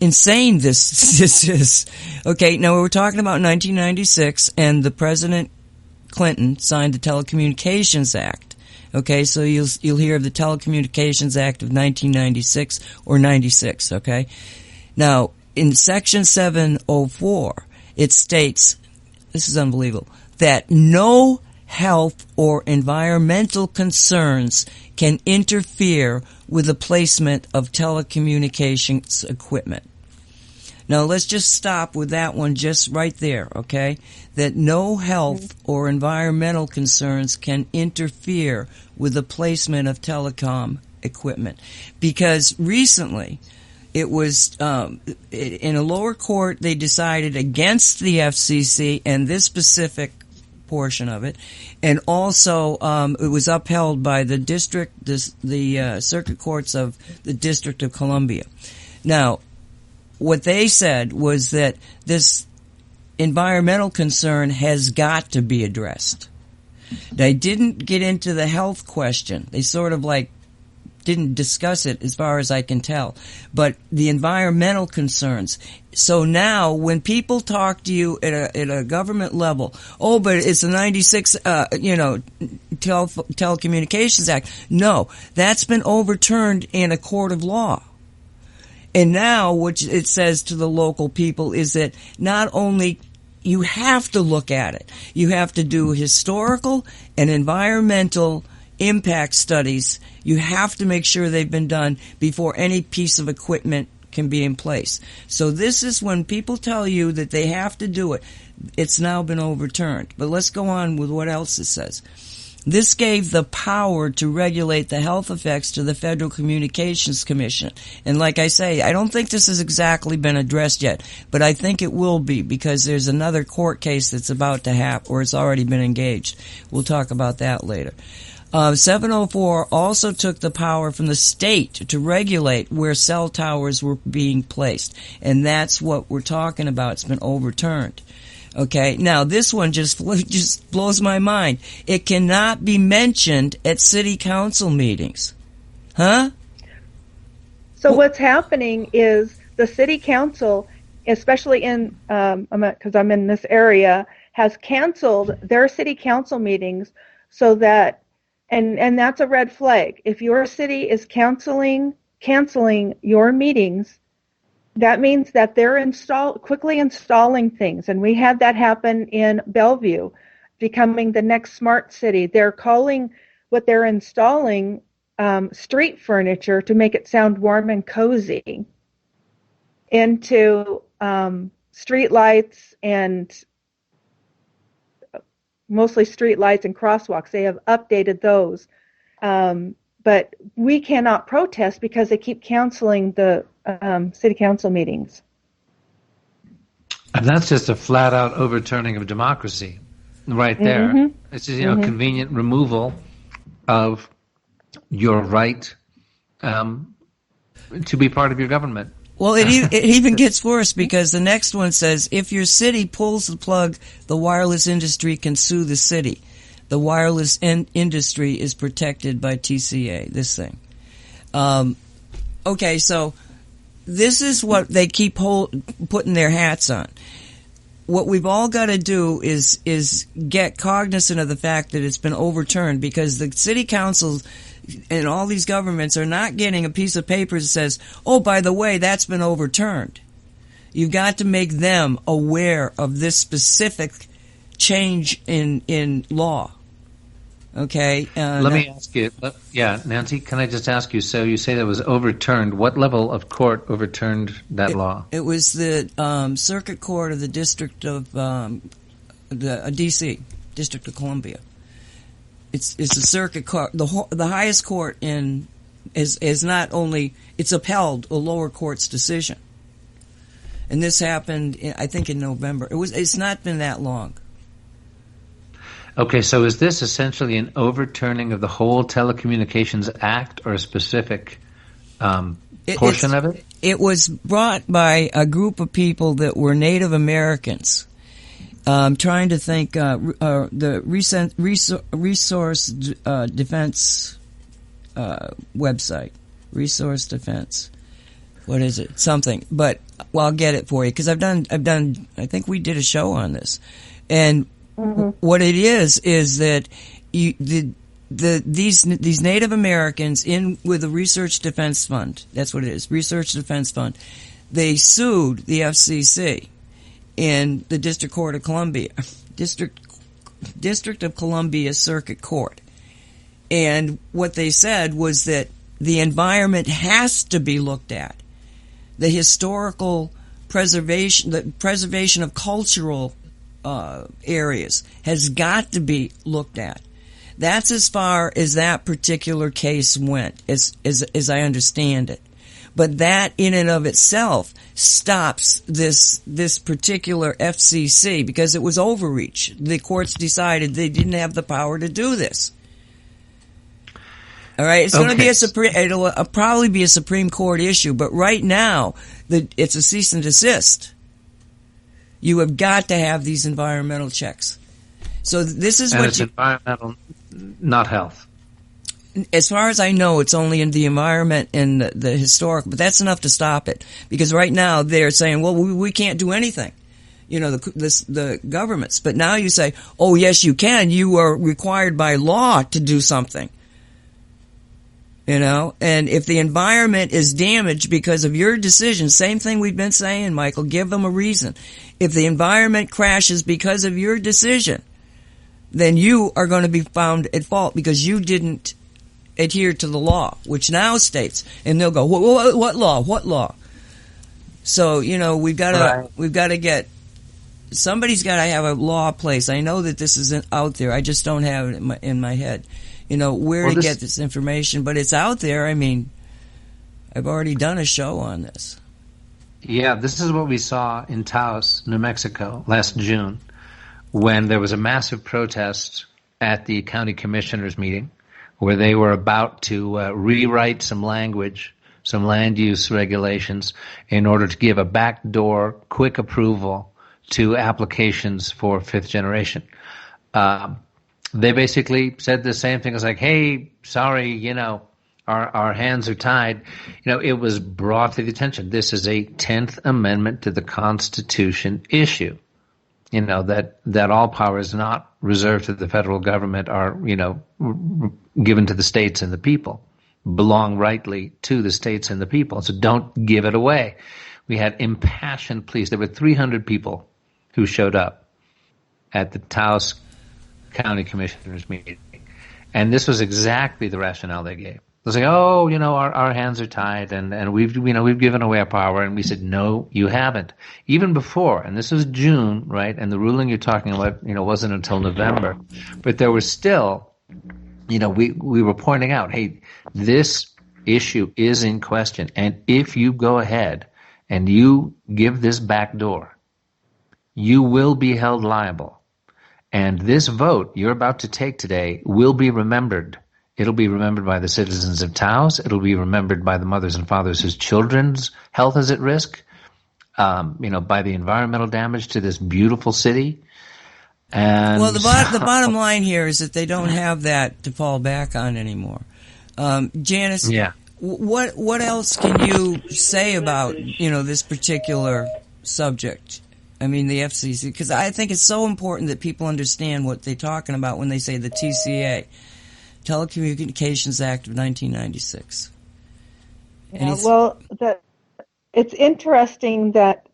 insane this is. Okay, now we're talking about 1996, and the President Clinton signed the Telecommunications Act. Okay, so you'll hear of the Telecommunications Act of 1996 or 96, okay? Now, in Section 704, it states, this is unbelievable, that no health or environmental concerns can interfere with the placement of telecommunications equipment. Now, let's just stop with that one just right there, okay? That no health or environmental concerns can interfere with the placement of telecom equipment. Because recently, it was, in a lower court, they decided against the FCC and this specific portion of it, and also it was upheld by the circuit courts of the District of Columbia. Now, what they said was that this environmental concern has got to be addressed. They didn't get into the health question. They sort of like didn't discuss it as far as I can tell. But the environmental concerns. So now when people talk to you at a government level, oh, but it's a 96, Telecommunications Act. No, that's been overturned in a court of law. And now what it says to the local people is that not only you have to look at it, you have to do historical and environmental impact studies. You have to make sure they've been done before any piece of equipment can be in place. So this is when people tell you that they have to do it. It's now been overturned. But let's go on with what else it says. This gave the power to regulate the health effects to the Federal Communications Commission. And like I say, I don't think this has exactly been addressed yet, but I think it will be because there's another court case that's about to happen, or it's already been engaged. We'll talk about that later. 704 also took the power from the state to regulate where cell towers were being placed. And that's what we're talking about. It's been overturned. Okay, now this one just blows my mind. It cannot be mentioned at city council meetings. Huh? So what's happening is the city council, especially in, because I'm in this area, has canceled their city council meetings so that, and that's a red flag. If your city is canceling your meetings, that means that they're quickly installing things. And we had that happen in Bellevue, becoming the next smart city. They're calling what they're installing street furniture to make it sound warm and cozy into street lights, and mostly street lights and crosswalks. They have updated those. But we cannot protest because they keep canceling the city council meetings. And that's just a flat-out overturning of democracy right there. Mm-hmm. It's just, convenient removal of your right to be part of your government. Well, it even gets worse because the next one says, if your city pulls the plug, the wireless industry can sue the city. The wireless industry is protected by TCA, this thing. Okay, so this is what they keep putting their hats on. What we've all got to do is get cognizant of the fact that it's been overturned, because the city councils and all these governments are not getting a piece of paper that says, oh, by the way, that's been overturned. You've got to make them aware of this specific change in law. Okay. Let me ask you. Nancy, can I just ask you? So you say that was overturned. What level of court overturned that law? It was the Circuit Court of the District of the D.C., District of Columbia. It's a circuit court. The highest court is not only it's upheld a lower court's decision, and this happened I think in November. It's not been that long. Okay, so is this essentially an overturning of the whole Telecommunications Act, or a specific portion of it? It was brought by a group of people that were Native Americans. Trying to think, the Resource Defense website, Resource Defense. What is it? Something, but I'll get it for you because I've done. I think we did a show on this, and. Mm-hmm. What it is that these Native Americans with the Research Defense Fund, that's what it is, Research Defense Fund, they sued the FCC in the District Court of Columbia, District of Columbia Circuit Court. And what they said was that the environment has to be looked at. The historical preservation, the preservation of cultural areas has got to be looked at. That's as far as that particular case went, as I understand it. But that in and of itself stops this particular FCC because it was overreach. The courts decided they didn't have the power to do this. All right, it's going to be it'll probably be a Supreme Court issue, but right now It's a cease and desist. You have got to have these environmental checks. So this is it's environmental, not health. As far as I know, it's only in the environment and the historic, but that's enough to stop it. Because right now they're saying, well, we can't do anything. The governments. But now you say, oh, yes, you can. You are required by law to do something. And if the environment is damaged because of your decision, same thing we've been saying, Michael, give them a reason. If the environment crashes because of your decision, then you are going to be found at fault because you didn't adhere to the law, which now states, and they'll go, what law? What law? So, we've got to get, somebody's got to have a law place. I know that this isn't out there. I just don't have it in my head. Where to get this information, but it's out there. I mean, I've already done a show on this. Yeah, this is what we saw in Taos, New Mexico, last June, when there was a massive protest at the county commissioners meeting where they were about to rewrite some language, some land use regulations, in order to give a backdoor quick approval to applications for fifth generation. They basically said the same thing as like, hey, sorry, our hands are tied. It was brought to the attention. This is a 10th Amendment to the Constitution issue. That all power is not reserved to the federal government, are, given to the states and the people, belong rightly to the states and the people. So don't give it away. We had impassioned pleas. There were 300 people who showed up at the Taos County Commissioners meeting. And this was exactly the rationale they gave. It was like, oh, our hands are tied and we've given away our power. And we said, no, you haven't. Even before, and this was June, right? And the ruling you're talking about, wasn't until November. But there was still, we were pointing out, hey, this issue is in question. And if you go ahead and you give this back door, you will be held liable. And this vote you're about to take today will be remembered. It'll be remembered by the citizens of Taos. It'll be remembered by the mothers and fathers whose children's health is at risk, by the environmental damage to this beautiful city. And well, the bottom line here is that they don't have that to fall back on anymore. Janice, yeah. What else can you say about, this particular subject? I mean, the FCC, because I think it's so important that people understand what they're talking about when they say the TCA, Telecommunications Act of 1996. It's interesting that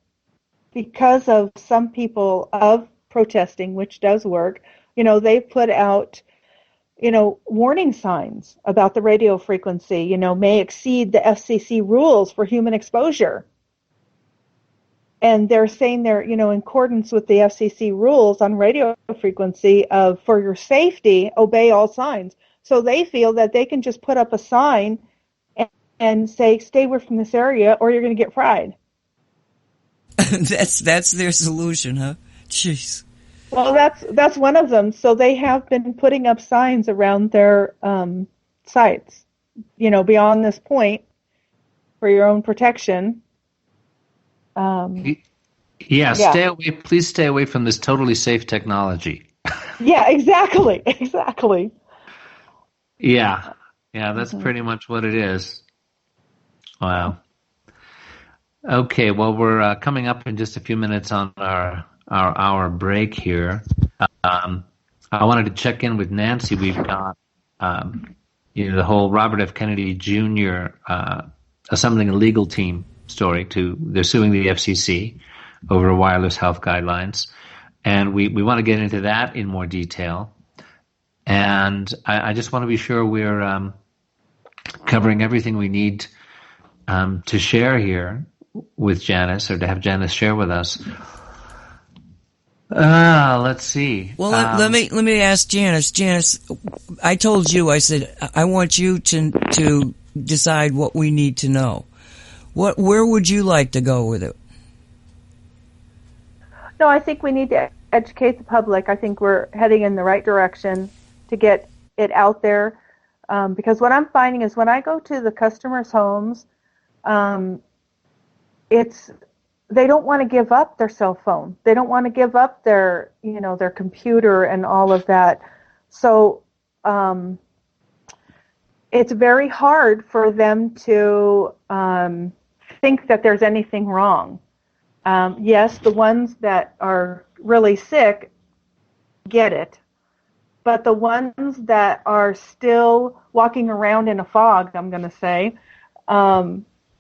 because of some people of protesting, which does work, they put out, warning signs about the radio frequency, may exceed the FCC rules for human exposure. And they're saying they're, in accordance with the FCC rules on radio frequency of, for your safety, obey all signs. So they feel that they can just put up a sign and say, stay away from this area or you're going to get fried. That's their solution, huh? Jeez. Well, that's one of them. So they have been putting up signs around their sites, beyond this point for your own protection. Stay away. Please stay away from this totally safe technology. Yeah, exactly. Yeah, that's pretty much what it is. Wow. Okay, well, we're coming up in just a few minutes on our hour break here. I wanted to check in with Nancy. We've got the whole Robert F. Kennedy Jr. Assembling a legal team story. They're suing the FCC over wireless health guidelines, and we want to get into that in more detail. And I just want to be sure we're covering everything we need to share here with Janice, or to have Janice share with us. Let's see. Well, let me ask Janice. Janice, I told you, I said I want you to decide what we need to know. Where would you like to go with it? No, I think we need to educate the public. I think we're heading in the right direction to get it out there. Because what I'm finding is when I go to the customers' homes, they don't want to give up their cell phone. They don't want to give up their computer and all of that. So it's very hard for them to think that there's anything wrong. Yes, the ones that are really sick get it, but the ones that are still walking around in a fog, I'm going to say,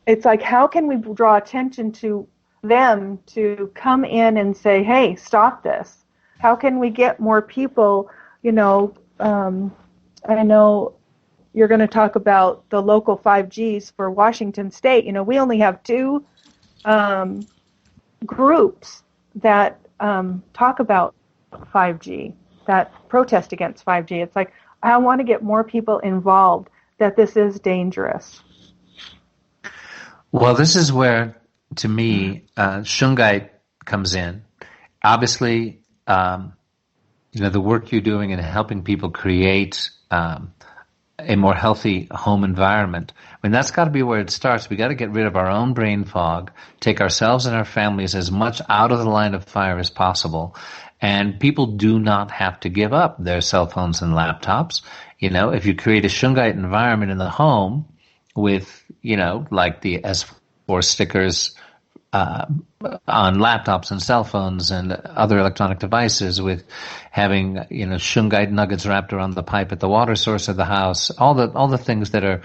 it's like, how can we draw attention to them to come in and say, hey, stop this? How can we get more people, I know you're going to talk about the local 5Gs for Washington State. We only have 2 groups that talk about 5G, that protest against 5G. It's like, I want to get more people involved, that this is dangerous. Well, this is where, to me, Shungite comes in. Obviously, the work you're doing in helping people create a more healthy home environment. I mean, that's got to be where it starts. We got to get rid of our own brain fog, take ourselves and our families as much out of the line of fire as possible. And people do not have to give up their cell phones and laptops. If you create a Shungite environment in the home with, like the S4 stickers on laptops and cell phones and other electronic devices, with having Shungite nuggets wrapped around the pipe at the water source of the house, all the things that are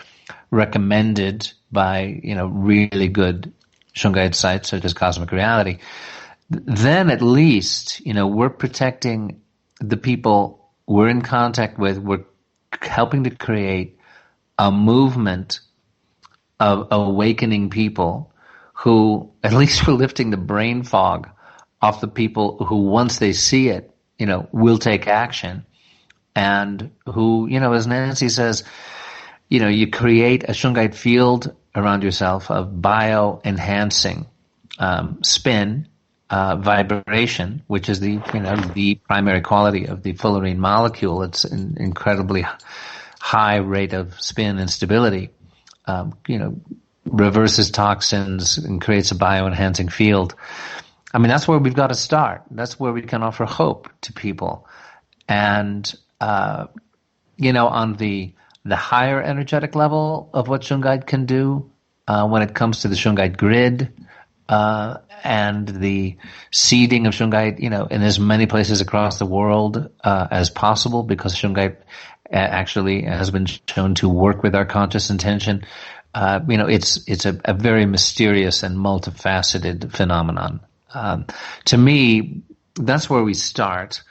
recommended by really good Shungite sites such as Cosmic Reality. Then at least we're protecting the people we're in contact with. We're helping to create a movement of awakening people who, at least we're lifting the brain fog off the people who, once they see it, will take action, and who, as Nancy says, you create a Shungite field around yourself of bio-enhancing spin, vibration, which is the primary quality of the fullerene molecule. It's an incredibly high rate of spin and stability. Reverses toxins and creates a bioenhancing field. I mean, that's where we've got to start. That's where we can offer hope to people. And, on the higher energetic level of what Shungite can do, when it comes to the Shungite grid, and the seeding of Shungite, in as many places across the world, as possible, because Shungite actually has been shown to work with our conscious intention. It's a very mysterious and multifaceted phenomenon. To me, that's where we start.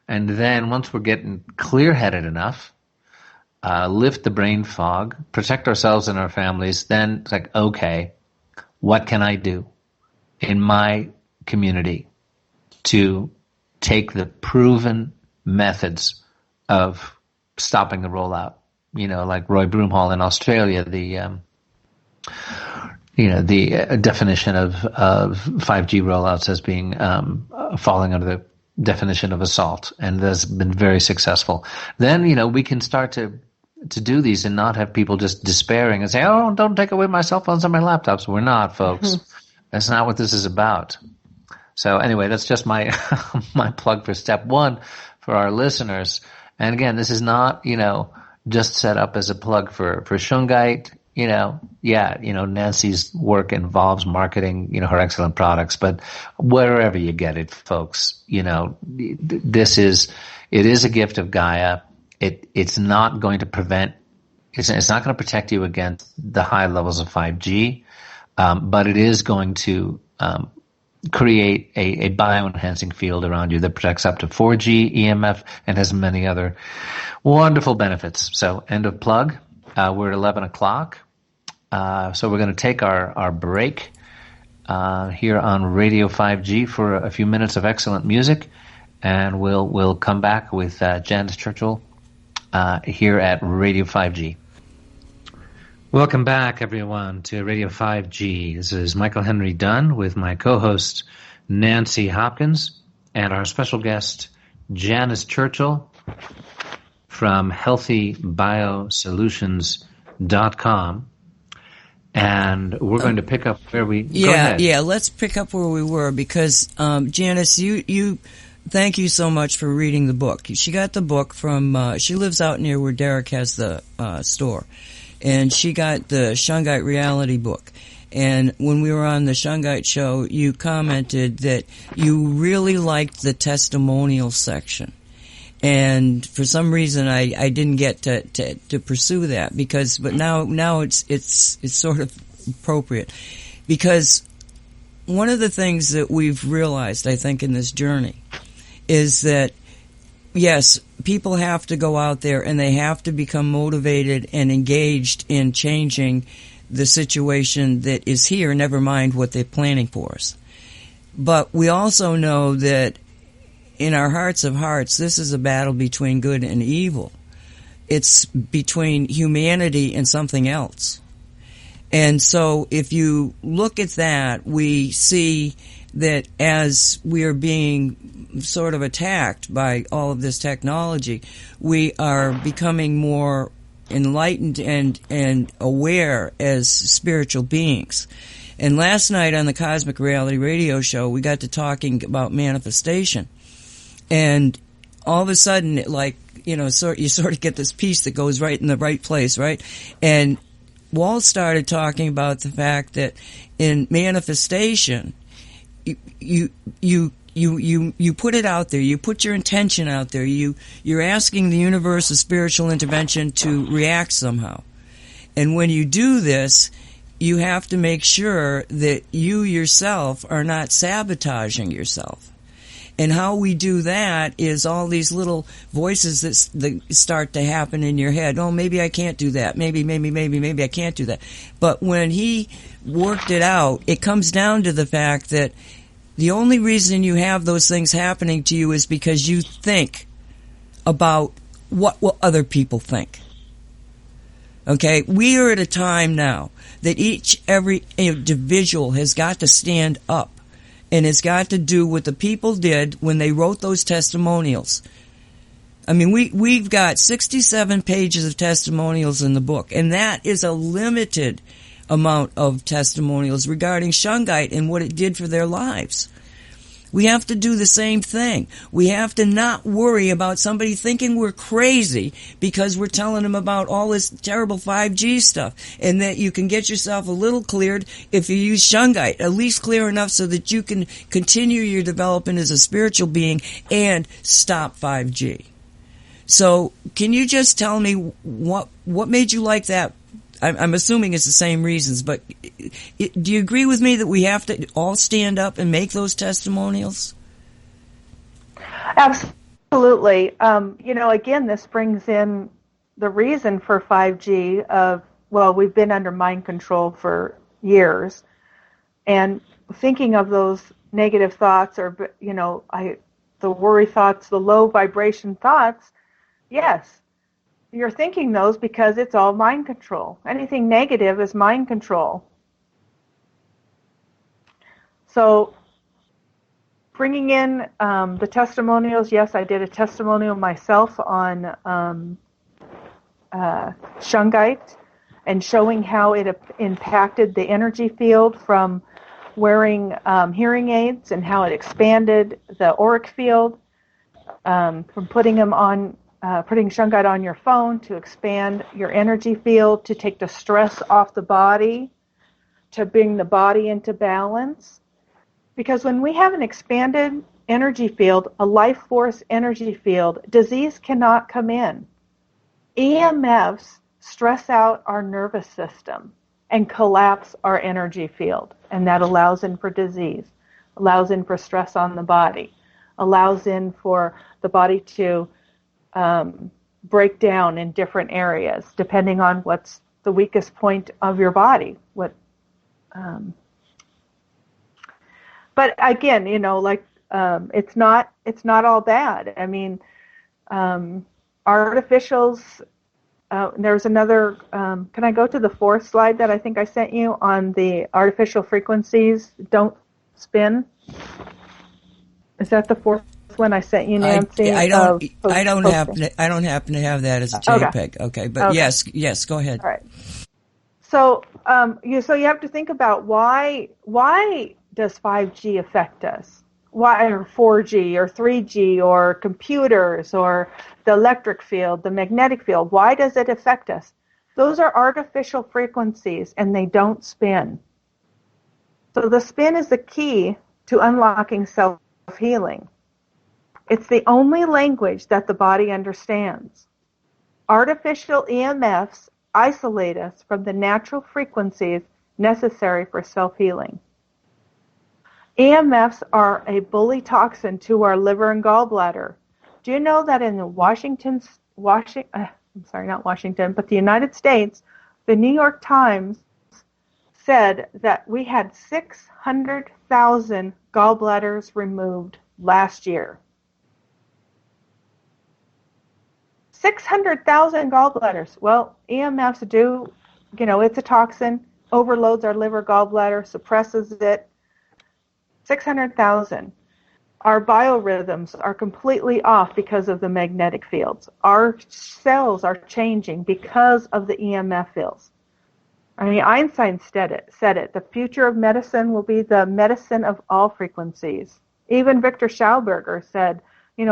And then once we're getting clear-headed enough, lift the brain fog, protect ourselves and our families, then it's like, okay, what can I do in my community to take the proven methods of stopping the rollout? Like Roy Broomhall in Australia, the definition of 5G rollouts as being falling under the definition of assault, and that's been very successful. Then we can start to do these and not have people just despairing and say, "Oh, don't take away my cell phones and my laptops." We're not, folks. That's not what this is about. So anyway, that's just my my plug for step 1 for our listeners. And again, this is not just set up as a plug for Shungite. Nancy's work involves marketing, her excellent products, but wherever you get it, folks, it is a gift of Gaia. It's not going to it's not going to protect you against the high levels of 5G, but it is going to, create a bioenhancing field around you that protects up to 4G, EMF, and has many other wonderful benefits. So, end of plug. We're at 11 o'clock. So we're going to take our break here on Radio 5G for a few minutes of excellent music, and we'll come back with Janice Churchill here at Radio 5G. Welcome back, everyone, to Radio 5G. This is Michael Henry Dunn with my co-host Nancy Hopkins and our special guest Janice Churchill from healthybiosolutions.com. And we're going to pick up where we... Go ahead. Yeah, let's pick up where we were because, Janice, you thank you so much for reading the book. She got the book from, she lives out near where Derek has the store. And she got the Shungite Reality book. And when we were on the Shungite show, you commented that you really liked the testimonial section. And for some reason, I didn't get to pursue that but now it's sort of appropriate because one of the things that we've realized, I think, in this journey is that yes, people have to go out there and they have to become motivated and engaged in changing the situation that is here, never mind what they're planning for us. But we also know that in our hearts of hearts, this is a battle between good and evil. It's between humanity and something else. And so if you look at that, we see that as we are being sort of attacked by all of this technology, we are becoming more enlightened and aware as spiritual beings. And last night on the Cosmic Reality Radio Show, we got to talking about manifestation. And all of a sudden, you sort of get this piece that goes right in the right place, right? And Walt started talking about the fact that in manifestation, you put it out there, you put your intention out there, you're asking the universe of spiritual intervention to react somehow. And when you do this, you have to make sure that you yourself are not sabotaging yourself. And how we do that is all these little voices that start to happen in your head. Oh, maybe I can't do that. Maybe I can't do that. But when he worked it out, it comes down to the fact that the only reason you have those things happening to you is because you think about what will other people think. Okay? We are at a time now that every individual has got to stand up. And it's got to do what the people did when they wrote those testimonials. I mean, we've got 67 pages of testimonials in the book, and that is a limited amount of testimonials regarding Shungite and what it did for their lives. We have to do the same thing. We have to not worry about somebody thinking we're crazy because we're telling them about all this terrible 5G stuff, and that you can get yourself a little cleared if you use Shungite, at least clear enough so that you can continue your development as a spiritual being and stop 5G. So can you just tell me what made you like that? I'm assuming it's the same reasons, but do you agree with me that we have to all stand up and make those testimonials? Absolutely. Again, this brings in the reason for 5G we've been under mind control for years, and thinking of those negative thoughts or, the worry thoughts, the low vibration thoughts, yes. You're thinking those because it's all mind control. Anything negative is mind control. So bringing in the testimonials, yes, I did a testimonial myself on Shungite and showing how it impacted the energy field from wearing hearing aids and how it expanded the auric field from putting Shungite on your phone to expand your energy field, to take the stress off the body, to bring the body into balance. Because when we have an expanded energy field, a life force energy field, disease cannot come in. EMFs stress out our nervous system and collapse our energy field, and that allows in for disease, allows in for stress on the body, allows in for the body to break down in different areas, depending on what's the weakest point of your body. But again, it's not all bad. I mean, artificials. There's another. Can I go to the fourth slide that I think I sent you on the artificial frequencies? Don't spin. Is that the fourth one I sent you, Nancy? I don't happen to have that as a JPEG. Okay, but okay. Yes, go ahead. All right. So you have to think about why does 5G affect us? Why, or 4G or 3G or computers or the electric field, the magnetic field? Why does it affect us? Those are artificial frequencies and they don't spin. So the spin is the key to unlocking self-healing. It's the only language that the body understands. Artificial EMFs isolate us from the natural frequencies necessary for self-healing. EMFs are a bully toxin to our liver and gallbladder. Do you know that in the the United States, the New York Times said that we had 600,000 gallbladders removed last year. 600,000 gallbladders. Well, EMFs do, it's a toxin, overloads our liver, gallbladder, suppresses it. 600,000. Our biorhythms are completely off because of the magnetic fields. Our cells are changing because of the EMF fields. I mean, Einstein said it. The future of medicine will be the medicine of all frequencies. Even Victor Schauberger said,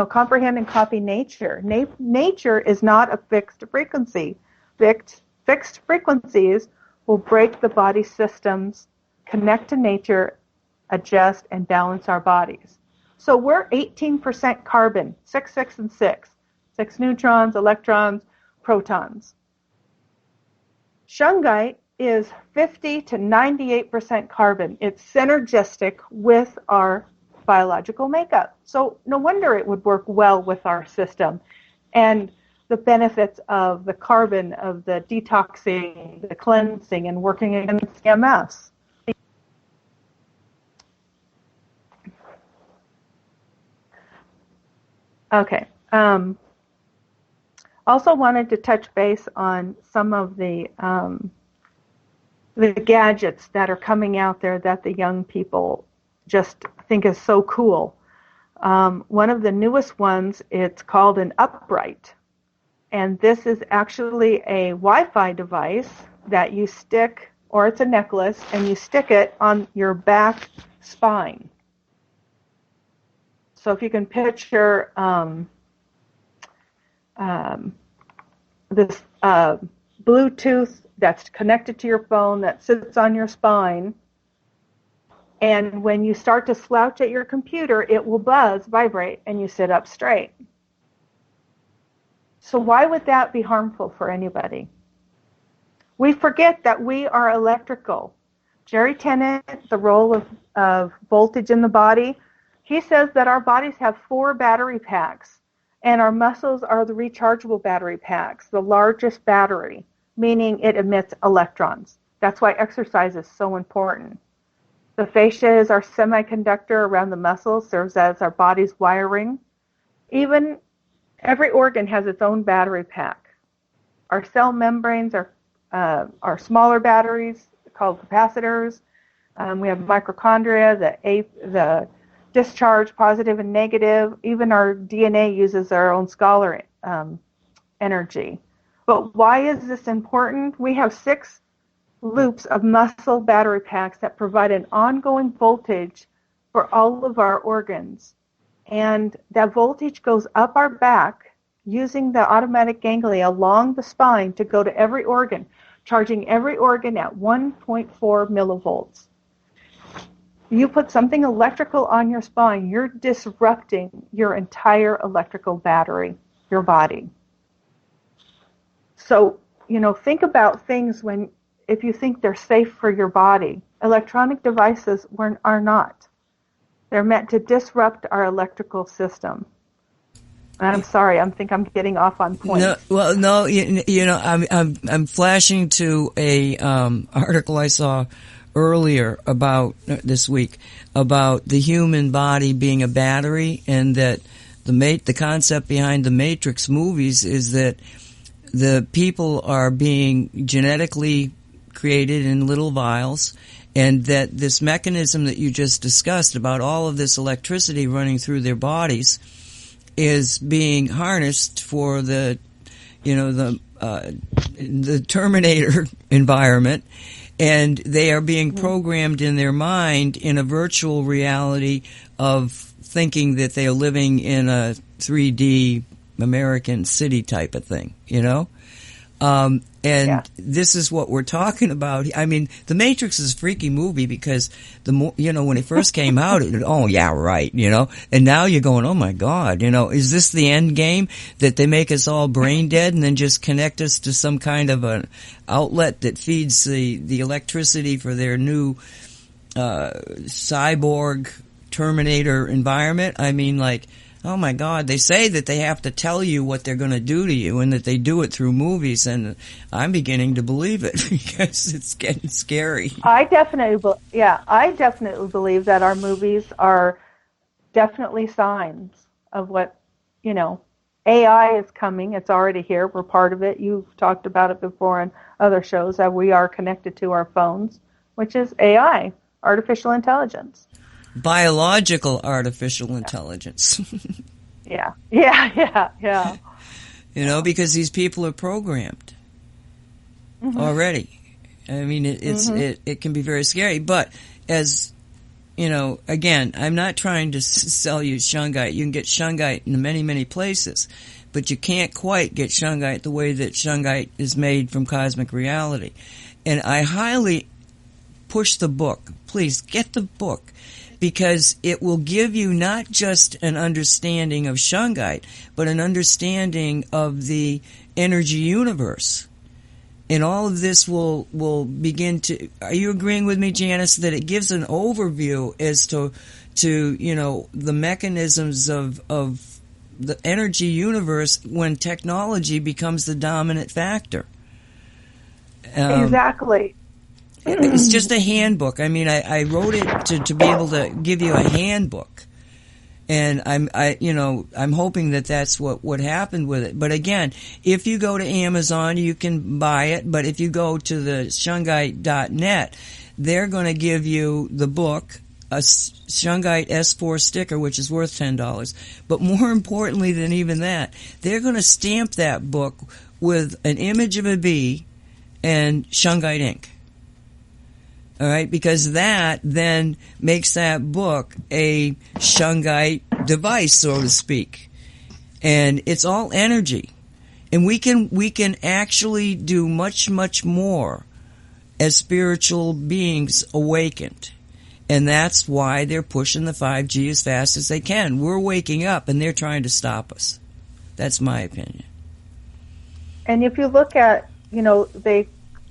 comprehend and copy nature. Nature is not a fixed frequency. Fixed frequencies will break the body systems, connect to nature, adjust, and balance our bodies. So we're 18% carbon, 6, 6, and 6. 6 neutrons, electrons, protons. Shungite is 50 to 98% carbon. It's synergistic with our biological makeup. So no wonder it would work well with our system. And the benefits of the carbon, of the detoxing, the cleansing, and working against EMFs. Okay. Also wanted to touch base on some of the gadgets that are coming out there that the young people just think is so cool. One of the newest ones, it's called an upright. And this is actually a Wi-Fi device that you stick, or it's a necklace, and you stick it on your back spine. So if you can picture this Bluetooth that's connected to your phone that sits on your spine, and when you start to slouch at your computer, it will buzz, vibrate, and you sit up straight. So why would that be harmful for anybody? We forget that we are electrical. Jerry Tennant, the role of voltage in the body, he says that our bodies have 4 battery packs, and our muscles are the rechargeable battery packs, the largest battery, meaning it emits electrons. That's why exercise is so important. The fascia is our semiconductor around the muscles, serves as our body's wiring. Even every organ has its own battery pack. Our cell membranes are smaller batteries called capacitors. We have mitochondria, the discharge, positive and negative. Even our DNA uses our own scalar energy. But why is this important? We have 6 loops of muscle battery packs that provide an ongoing voltage for all of our organs. And that voltage goes up our back using the automatic ganglia along the spine to go to every organ, charging every organ at 1.4 millivolts. You put something electrical on your spine, you're disrupting your entire electrical battery, your body. So, think about things if you think they're safe for your body. Electronic devices are not. They're meant to disrupt our electrical system. I'm sorry, I think I'm getting off on point. No, I'm flashing to a article I saw earlier about this week about the human body being a battery, and that the concept behind the Matrix movies is that the people are being genetically created in little vials, and that this mechanism that you just discussed about all of this electricity running through their bodies is being harnessed for the the Terminator environment, and they are being programmed in their mind in a virtual reality of thinking that they are living in a 3D American city type of thing, you know? This is what we're talking about. I mean, The Matrix is a freaky movie because when it first came out, oh yeah, right, you know, and now you're going, oh my God, you know, is this the end game that they make us all brain dead and then just connect us to some kind of an outlet that feeds the electricity for their new, cyborg Terminator environment? I mean, like, oh my God, they say that they have to tell you what they're going to do to you and that they do it through movies, and I'm beginning to believe it because it's getting scary. I definitely believe that our movies are definitely signs of what, you know, AI is coming. It's already here. We're part of it. You've talked about it before on other shows, that we are connected to our phones, which is AI, artificial intelligence. Biological artificial intelligence. Yeah. You know, because these people are programmed already. I mean, it can be very scary. But as you know, again, I'm not trying to sell you shungite. You can get shungite in many, many places, but you can't quite get shungite the way that shungite is made from cosmic reality. And I highly push the book. Please get the book, because it will give you not just an understanding of shungite, but an understanding of the energy universe. And all of this will begin to, are you agreeing with me, Janice, that it gives an overview as to you know, the mechanisms of the energy universe when technology becomes the dominant factor? Exactly. It's just a handbook. I mean, I wrote it to be able to give you a handbook, and I'm hoping that that's what happened with it. But again, if you go to Amazon, you can buy it. But if you go to the shungite.net, they're going to give you the book, a Shungite S4 sticker, which is worth $10. But more importantly than even that, they're going to stamp that book with an image of a bee and Shungite ink. All right, because that then makes that book a shungite device, so to speak, and it's all energy, and we can actually do much more as spiritual beings awakened, and that's why they're pushing the 5G as fast as they can. We're waking up, and they're trying to stop us. That's my opinion. And if you look at, you know,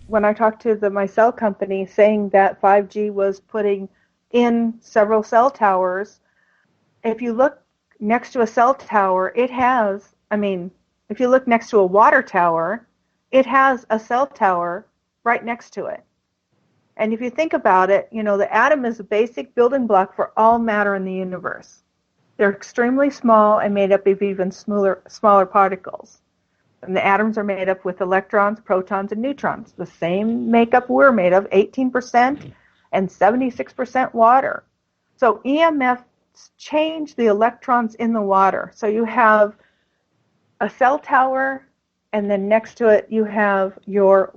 when I talked to my cell company saying that 5G was putting in several cell towers, if you look next to a cell tower, if you look next to a water tower, it has a cell tower right next to it. And if you think about it, you know, the atom is a basic building block for all matter in the universe. They're extremely small and made up of even smaller particles. And the atoms are made up with electrons, protons, and neutrons. The same makeup we're made of, 18% and 76% water. So EMFs change the electrons in the water. So you have a cell tower, and then next to it you have your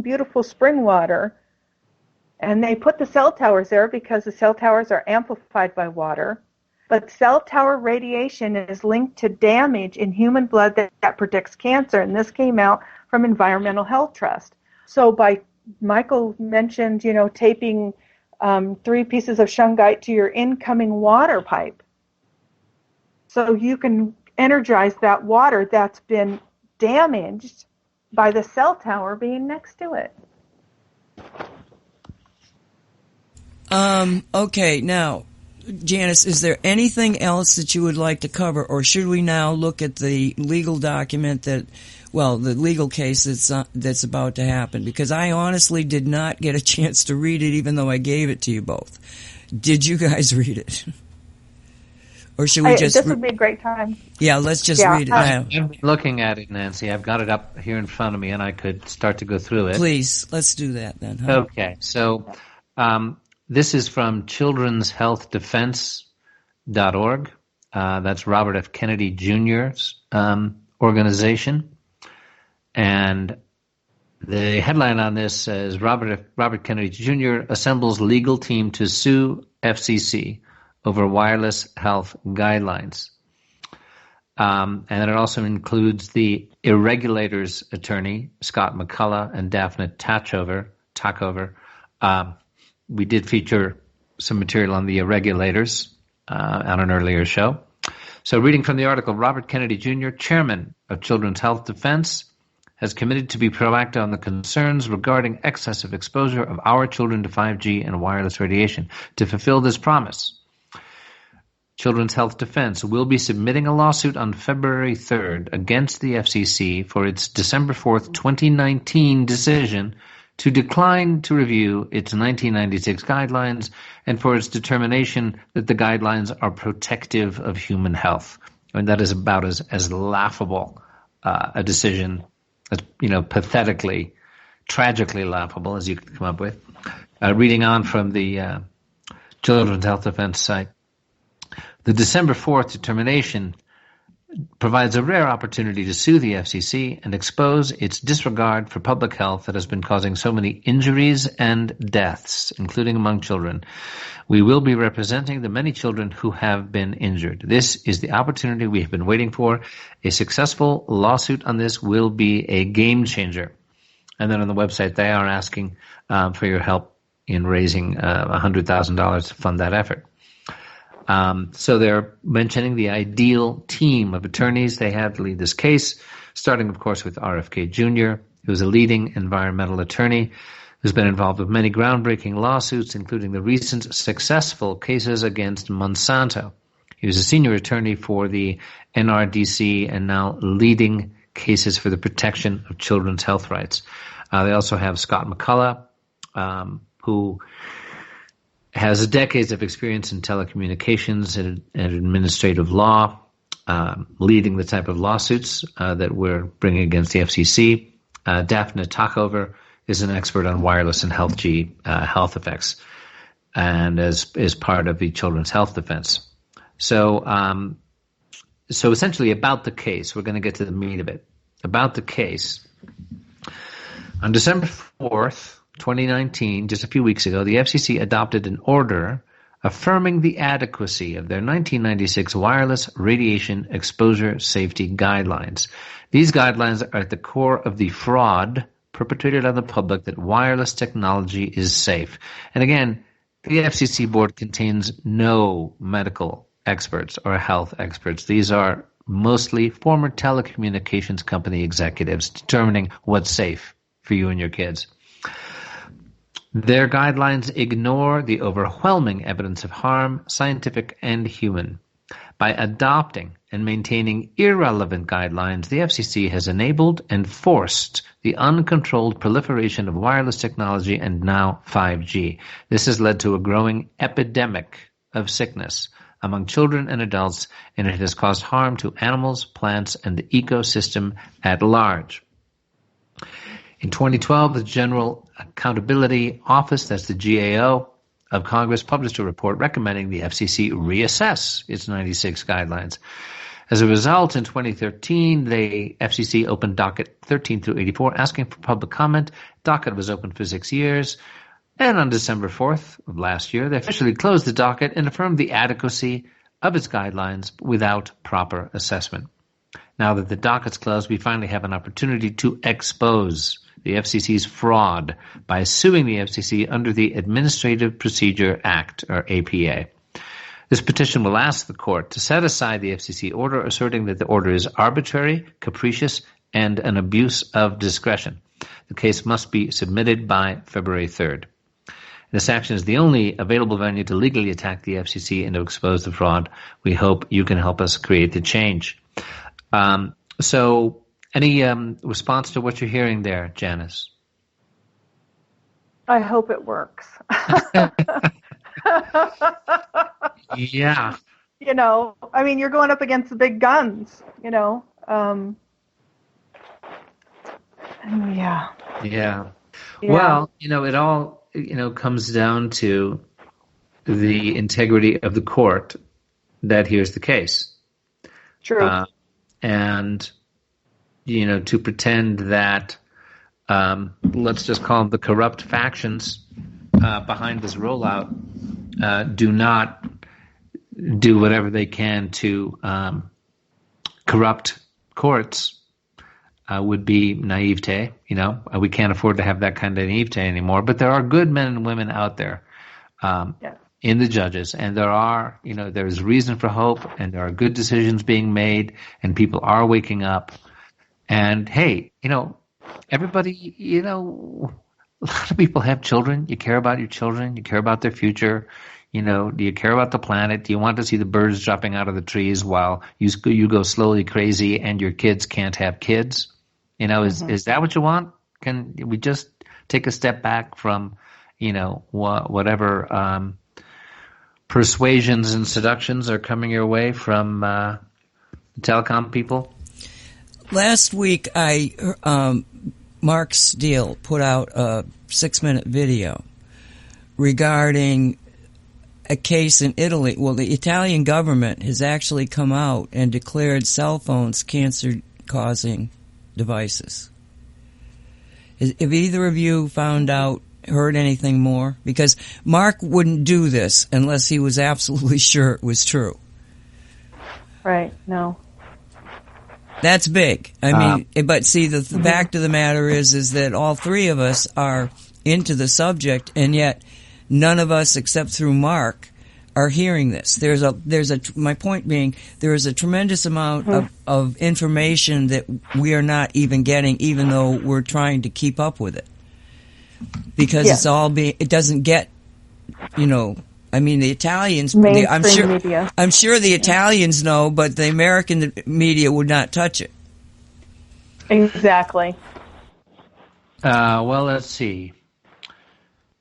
beautiful spring water. And they put the cell towers there because the cell towers are amplified by water. But cell tower radiation is linked to damage in human blood that predicts cancer, and this came out from Environmental Health Trust. So Michael mentioned, you know, taping 3 pieces of shungite to your incoming water pipe, so you can energize that water that's been damaged by the cell tower being next to it. Okay, now, Janice, is there anything else that you would like to cover, or should we now look at the legal document the legal case that's about to happen? Because I honestly did not get a chance to read it, even though I gave it to you both. Did you guys read it? Or should we just... This would be a great time. Yeah, let's just read it now. I'm looking at it, Nancy. I've got it up here in front of me, and I could start to go through it. Please, let's do that then. Huh? Okay, so... this is from childrenshealthdefense.org. That's Robert F. Kennedy Jr.'s organization. And the headline on this says Robert Kennedy Jr. assembles legal team to sue FCC over wireless health guidelines. And it also includes the Irregulators attorney, Scott McCullough, and Daphne Tachover. We did feature some material on the Irregulators on an earlier show. So reading from the article, Robert Kennedy Jr., chairman of Children's Health Defense, has committed to be proactive on the concerns regarding excessive exposure of our children to 5G and wireless radiation. To fulfill this promise, Children's Health Defense will be submitting a lawsuit on February 3rd against the FCC for its December 4th, 2019 decision to decline to review its 1996 guidelines and for its determination that the guidelines are protective of human health. I mean, that is about as laughable a decision, as, pathetically, tragically laughable as you could come up with. Reading on from the Children's Health Defense site, the December 4th determination provides a rare opportunity to sue the FCC and expose its disregard for public health that has been causing so many injuries and deaths, including among children. We will be representing the many children who have been injured. This is the opportunity we have been waiting for. A successful lawsuit on this will be a game changer. And then on the website, they are asking for your help in raising $100,000 to fund that effort. So they're mentioning the ideal team of attorneys they have to lead this case, starting, of course, with RFK Jr., who's a leading environmental attorney who's been involved with many groundbreaking lawsuits, including the recent successful cases against Monsanto. He was a senior attorney for the NRDC and now leading cases for the protection of children's health rights. They also have Scott McCullough, who has decades of experience in telecommunications and administrative law, leading the type of lawsuits that we're bringing against the FCC. Daphne Tachover is an expert on wireless and health effects, and is part of the Children's Health Defense. So essentially about the case, we're going to get to the meat of it. About the case, on December 4th, 2019, just a few weeks ago, the FCC adopted an order affirming the adequacy of their 1996 wireless radiation exposure safety guidelines. These guidelines are at the core of the fraud perpetrated on the public that wireless technology is safe. And again, the FCC board contains no medical experts or health experts. These are mostly former telecommunications company executives determining what's safe for you and your kids. Their guidelines ignore the overwhelming evidence of harm, scientific and human. By adopting and maintaining irrelevant guidelines, the FCC has enabled and forced the uncontrolled proliferation of wireless technology and now 5G. This has led to a growing epidemic of sickness among children and adults, and it has caused harm to animals, plants, and the ecosystem at large. In 2012, the General Accountability Office, that's the GAO, of Congress published a report recommending the FCC reassess its 96 guidelines. As a result, in 2013, the FCC opened docket 13 through 84, asking for public comment. Docket was open for 6 years. And on December 4th of last year, they officially closed the docket and affirmed the adequacy of its guidelines without proper assessment. Now that the docket's closed, we finally have an opportunity to expose the FCC's fraud by suing the FCC under the Administrative Procedure Act, or APA. This petition will ask the court to set aside the FCC order, asserting that the order is arbitrary, capricious, and an abuse of discretion. The case must be submitted by February 3rd. This action is the only available venue to legally attack the FCC and to expose the fraud. We hope you can help us create the change. So any response to what you're hearing there, Janice? I hope it works. Yeah. I mean, you're going up against the big guns, Yeah. Yeah. Well, it all, comes down to the integrity of the court that hears the case. True. And to pretend that, let's just call them the corrupt factions behind this rollout, do not do whatever they can to corrupt courts would be naivete. We can't afford to have that kind of naivete anymore. But there are good men and women out there in the judges, and there's reason for hope, and there are good decisions being made, and people are waking up. And hey, everybody, a lot of people have children. You care about your children. You care about their future. Do you care about the planet? Do you want to see the birds dropping out of the trees while you go slowly crazy and your kids can't have kids? Is that what you want? Can we just take a step back from, whatever persuasions and seductions are coming your way from the telecom people? Last week, Mark Steele put out a 6-minute video regarding a case in Italy. Well, the Italian government has actually come out and declared cell phones cancer-causing devices. Have either of you heard anything more? Because Mark wouldn't do this unless he was absolutely sure it was true. Right, no. That's big. But see, the fact of the matter is that all three of us are into the subject, and yet none of us, except through Mark, are hearing this. My point being, there is a tremendous amount of information that we are not even getting, even though we're trying to keep up with it. Because it doesn't get, the Italians, media. I'm sure the Italians know, but the American media would not touch it. Exactly. Well, let's see.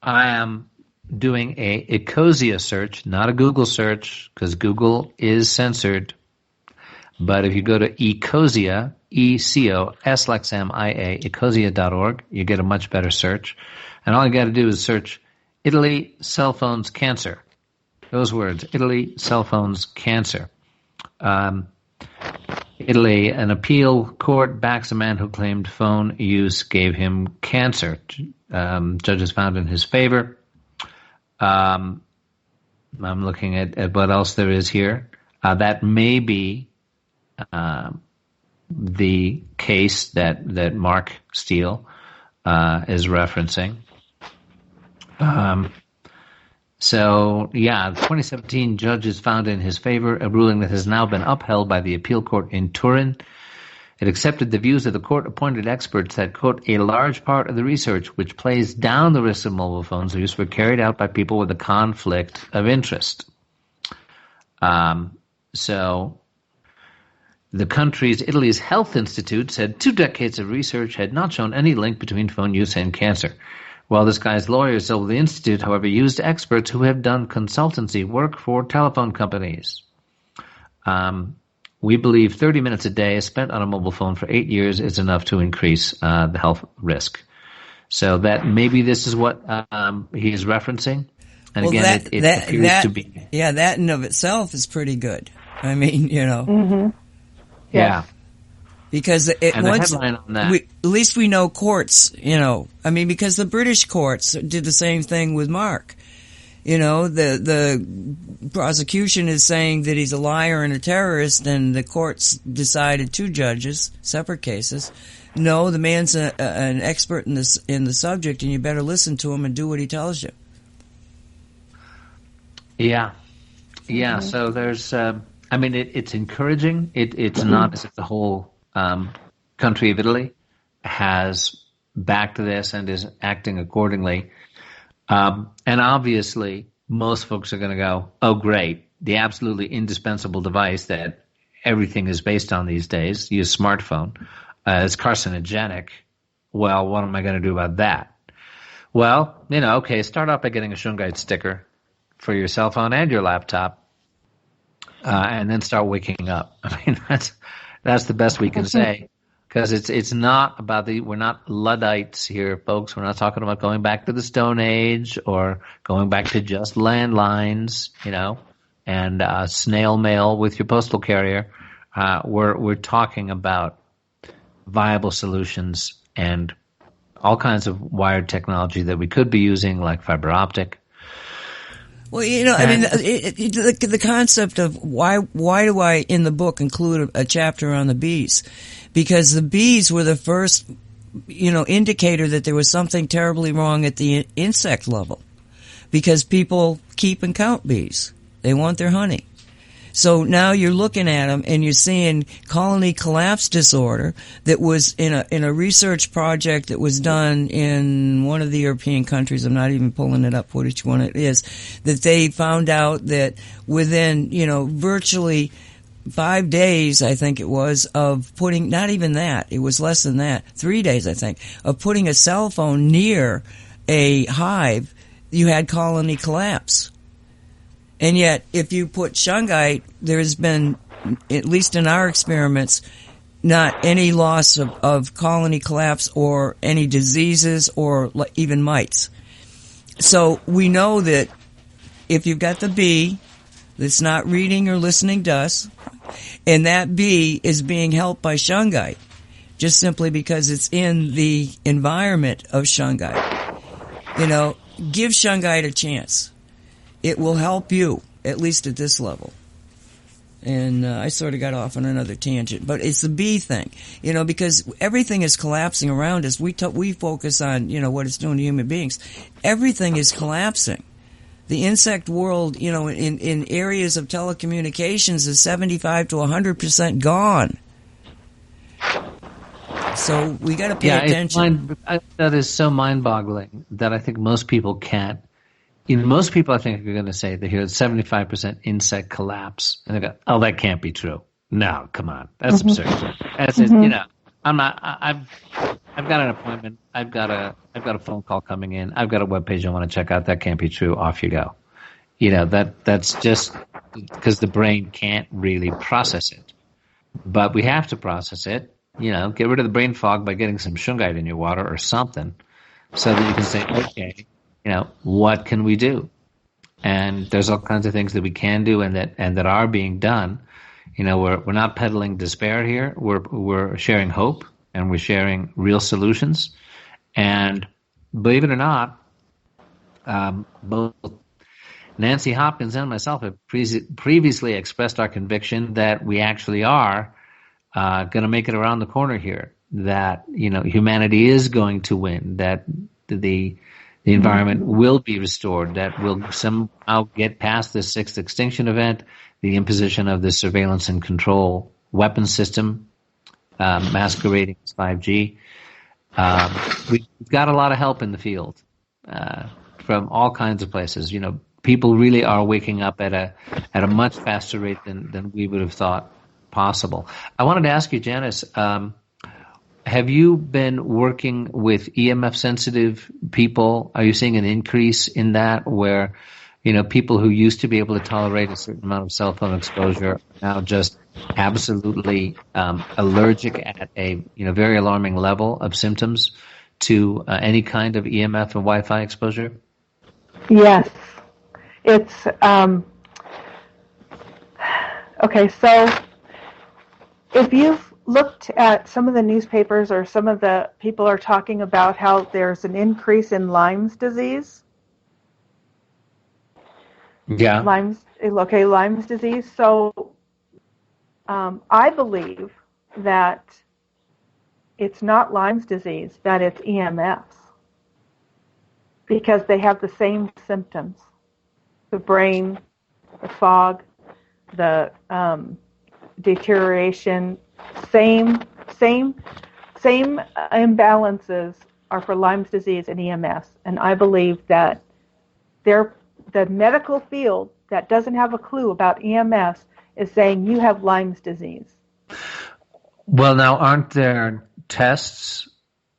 I am doing a Ecosia search, not a Google search, because Google is censored. But if you go to Ecosia, E-C-O-S like Sam, I-A, ecosia.org, you get a much better search. And all you got to do is search Italy cell phones cancer. Those words, Italy cell phones cancer. Italy, an appeal court backs a man who claimed phone use gave him cancer. Judges found in his favor. I'm looking at what else there is here. That may be the case that Mark Steele is referencing. 2017 judges found in his favor a ruling that has now been upheld by the appeal court in Turin. It accepted the views of the court-appointed experts that, quote, a large part of the research which plays down the risks of mobile phones use were carried out by people with a conflict of interest. Italy's health institute said 2 decades of research had not shown any link between phone use and cancer. While this guy's lawyers told the institute, however, used experts who have done consultancy work for telephone companies. We believe 30 minutes a day spent on a mobile phone for 8 years is enough to increase the health risk. So that maybe this is what he is referencing. And again, it appears to be. Yeah, that in of itself is pretty good. Mm-hmm. Yeah. Because headline on that. at least we know courts, because the British courts did the same thing with Mark. The prosecution is saying that he's a liar and a terrorist, and the courts decided, 2 judges, separate cases, no, the man's an expert in the subject, and you better listen to him and do what he tells you. Yeah. So there's, it's encouraging. It's not as if the whole country of Italy has backed this and is acting accordingly. And obviously, most folks are going to go, oh, great, the absolutely indispensable device that everything is based on these days, your smartphone, is carcinogenic. Well, what am I going to do about that? Well, start off by getting a Shungite sticker for your cell phone and your laptop, and then start waking up. That's the best we can say. Because it's not about we're not Luddites here, folks. We're not talking about going back to the Stone Age or going back to just landlines, and snail mail with your postal carrier. We're talking about viable solutions and all kinds of wired technology that we could be using, like fiber optic. Well, I mean, the concept of why do I in the book include a chapter on the bees? Because the bees were the first, indicator that there was something terribly wrong at the insect level. Because people keep and count bees. They want their honey. So now you're looking at them and you're seeing colony collapse disorder that was in a research project that was done in one of the European countries. I'm not even pulling it up which one it is. That they found out that within, virtually 5 days, I think it was, of putting, not even that, it was less than that, 3 days, I think, of putting a cell phone near a hive, you had colony collapse. And yet, if you put shungite, there's been, at least in our experiments, not any loss of colony collapse or any diseases or even mites. So we know that if you've got the bee that's not reading or listening to us, and that bee is being helped by shungite, just simply because it's in the environment of shungite, give shungite a chance. It will help you, at least at this level. And I sort of got off on another tangent, but it's the bee thing, because everything is collapsing around us. We focus on, what it's doing to human beings. Everything is collapsing. The insect world, in areas of telecommunications is 75 to 100% gone. So we got to pay attention. That is so mind-boggling that I think most people can't. Most people, I think, are going to say they hear 75% insect collapse, and they go, "Oh, that can't be true." No, come on, that's absurd. That's I'm not. I've got an appointment. I've got a phone call coming in. I've got a web page I want to check out. That can't be true. Off you go. That's just because the brain can't really process it, but we have to process it. Get rid of the brain fog by getting some shungite in your water or something, so that you can say, okay. What can we do? And there's all kinds of things that we can do and that are being done. We're not peddling despair here. We're sharing hope and we're sharing real solutions. And believe it or not, both Nancy Hopkins and myself have previously expressed our conviction that we actually are going to make it around the corner here. That humanity is going to win. That the environment will be restored, that we'll somehow get past this sixth extinction event, the imposition of this surveillance and control weapon system masquerading as 5G. We've got a lot of help in the field from all kinds of places. People really are waking up at a much faster rate than we would have thought possible. I wanted to ask you, Janice, have you been working with EMF sensitive people? Are you seeing an increase in that where, people who used to be able to tolerate a certain amount of cell phone exposure are now just absolutely allergic at a very alarming level of symptoms to any kind of EMF and Wi-Fi exposure? Yes. It's okay, so if you've looked at some of the newspapers or some of the people are talking about how there's an increase in Lyme's disease. Yeah. Lyme's disease. So I believe that it's not Lyme's disease, that it's EMFs. Because they have the same symptoms. The brain, the fog, the deterioration, same imbalances are for Lyme's disease and EMS. And I believe that the medical field that doesn't have a clue about EMS is saying you have Lyme's disease. Well, now, aren't there tests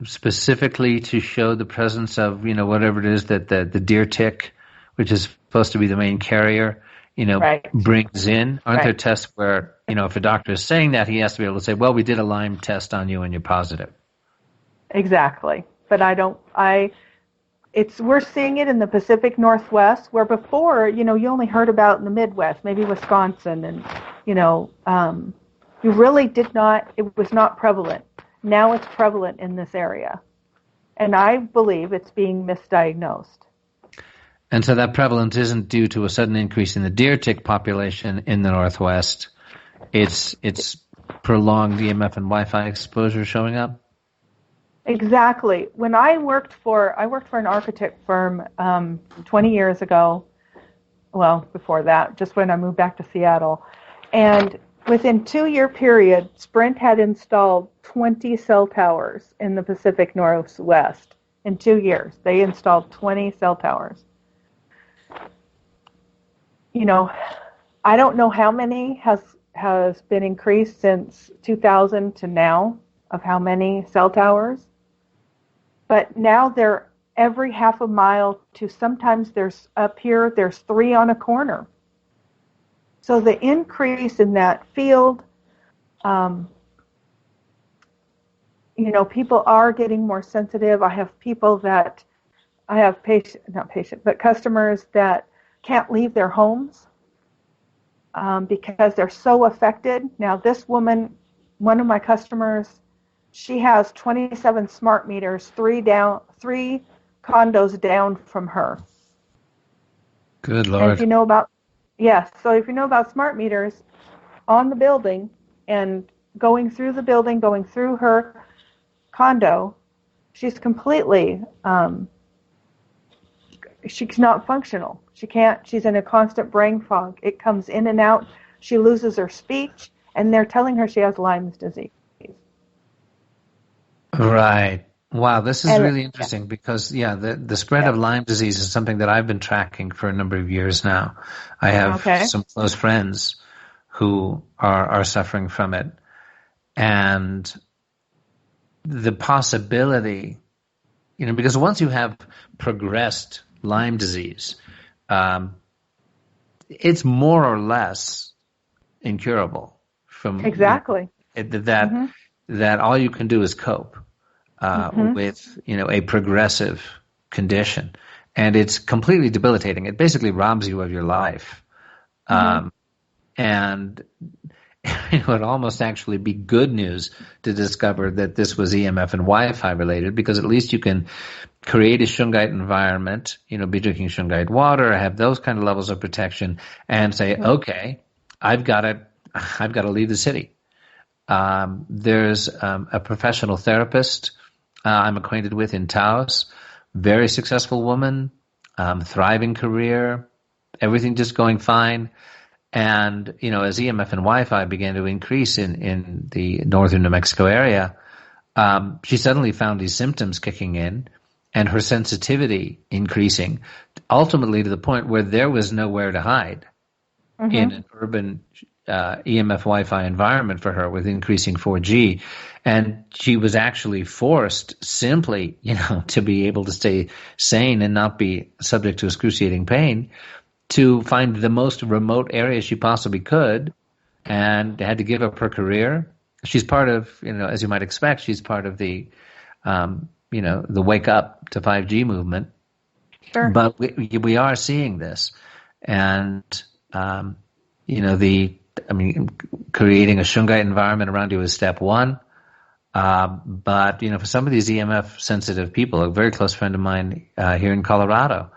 specifically to show the presence of, whatever it is that the deer tick, which is supposed to be the main carrier, right, brings in? Aren't right, there tests where, if a doctor is saying that, he has to be able to say, well, we did a Lyme test on you and you're positive? Exactly. But we're seeing it in the Pacific Northwest, where before, you only heard about in the Midwest, maybe Wisconsin, and, you really did not, it was not prevalent. now it's prevalent in this area. And I believe it's being misdiagnosed. And so that prevalence isn't due to a sudden increase in the deer tick population in the Northwest. It's prolonged EMF and Wi-Fi exposure showing up? Exactly. When I worked for an architect firm 20 years ago, well, before that, just when I moved back to Seattle. And within 2-year period, Sprint had installed 20 cell towers in the Pacific Northwest. In 2 years, they installed 20 cell towers. You know, I don't know how many has been increased since 2000 to now of how many cell towers. But now they're every half a mile to sometimes there's 3 on a corner. So the increase in that field, people are getting more sensitive. I have customers that can't leave their homes because they're so affected. Now this woman, one of my customers, she has 27 smart meters, 3 condos down from her. Good Lord. And if you know about smart meters on the building and going through the building, going through her condo, she's completely, she's not functional. She's in a constant brain fog. It comes in and out. She loses her speech, and they're telling her she has Lyme's disease. Right. Wow, this is really interesting because, the spread of Lyme disease is something that I've been tracking for a number of years now. I have some close friends who are suffering from it. And the possibility, because once you have progressed Lyme disease, it's more or less incurable. Exactly. That all you can do is cope with a progressive condition, and it's completely debilitating. It basically robs you of your life, and it would almost actually be good news to discover that this was EMF and Wi-Fi related, because at least you can create a shungite environment, be drinking shungite water, have those kind of levels of protection, and say, okay, I've got to leave the city. There's a professional therapist I'm acquainted with in Taos, very successful woman, thriving career, everything just going fine. And, as EMF and Wi-Fi began to increase in the northern New Mexico area, she suddenly found these symptoms kicking in and her sensitivity increasing, ultimately to the point where there was nowhere to hide in an urban EMF Wi-Fi environment for her with increasing 4G. And she was actually forced simply, to be able to stay sane and not be subject to excruciating pain, to find the most remote area she possibly could, and had to give up her career. She's part of, as you might expect, she's part of the, the wake up to 5G movement. Sure. But we are seeing this. And, creating a shungite environment around you is step one. But, for some of these EMF sensitive people, a very close friend of mine here in Colorado,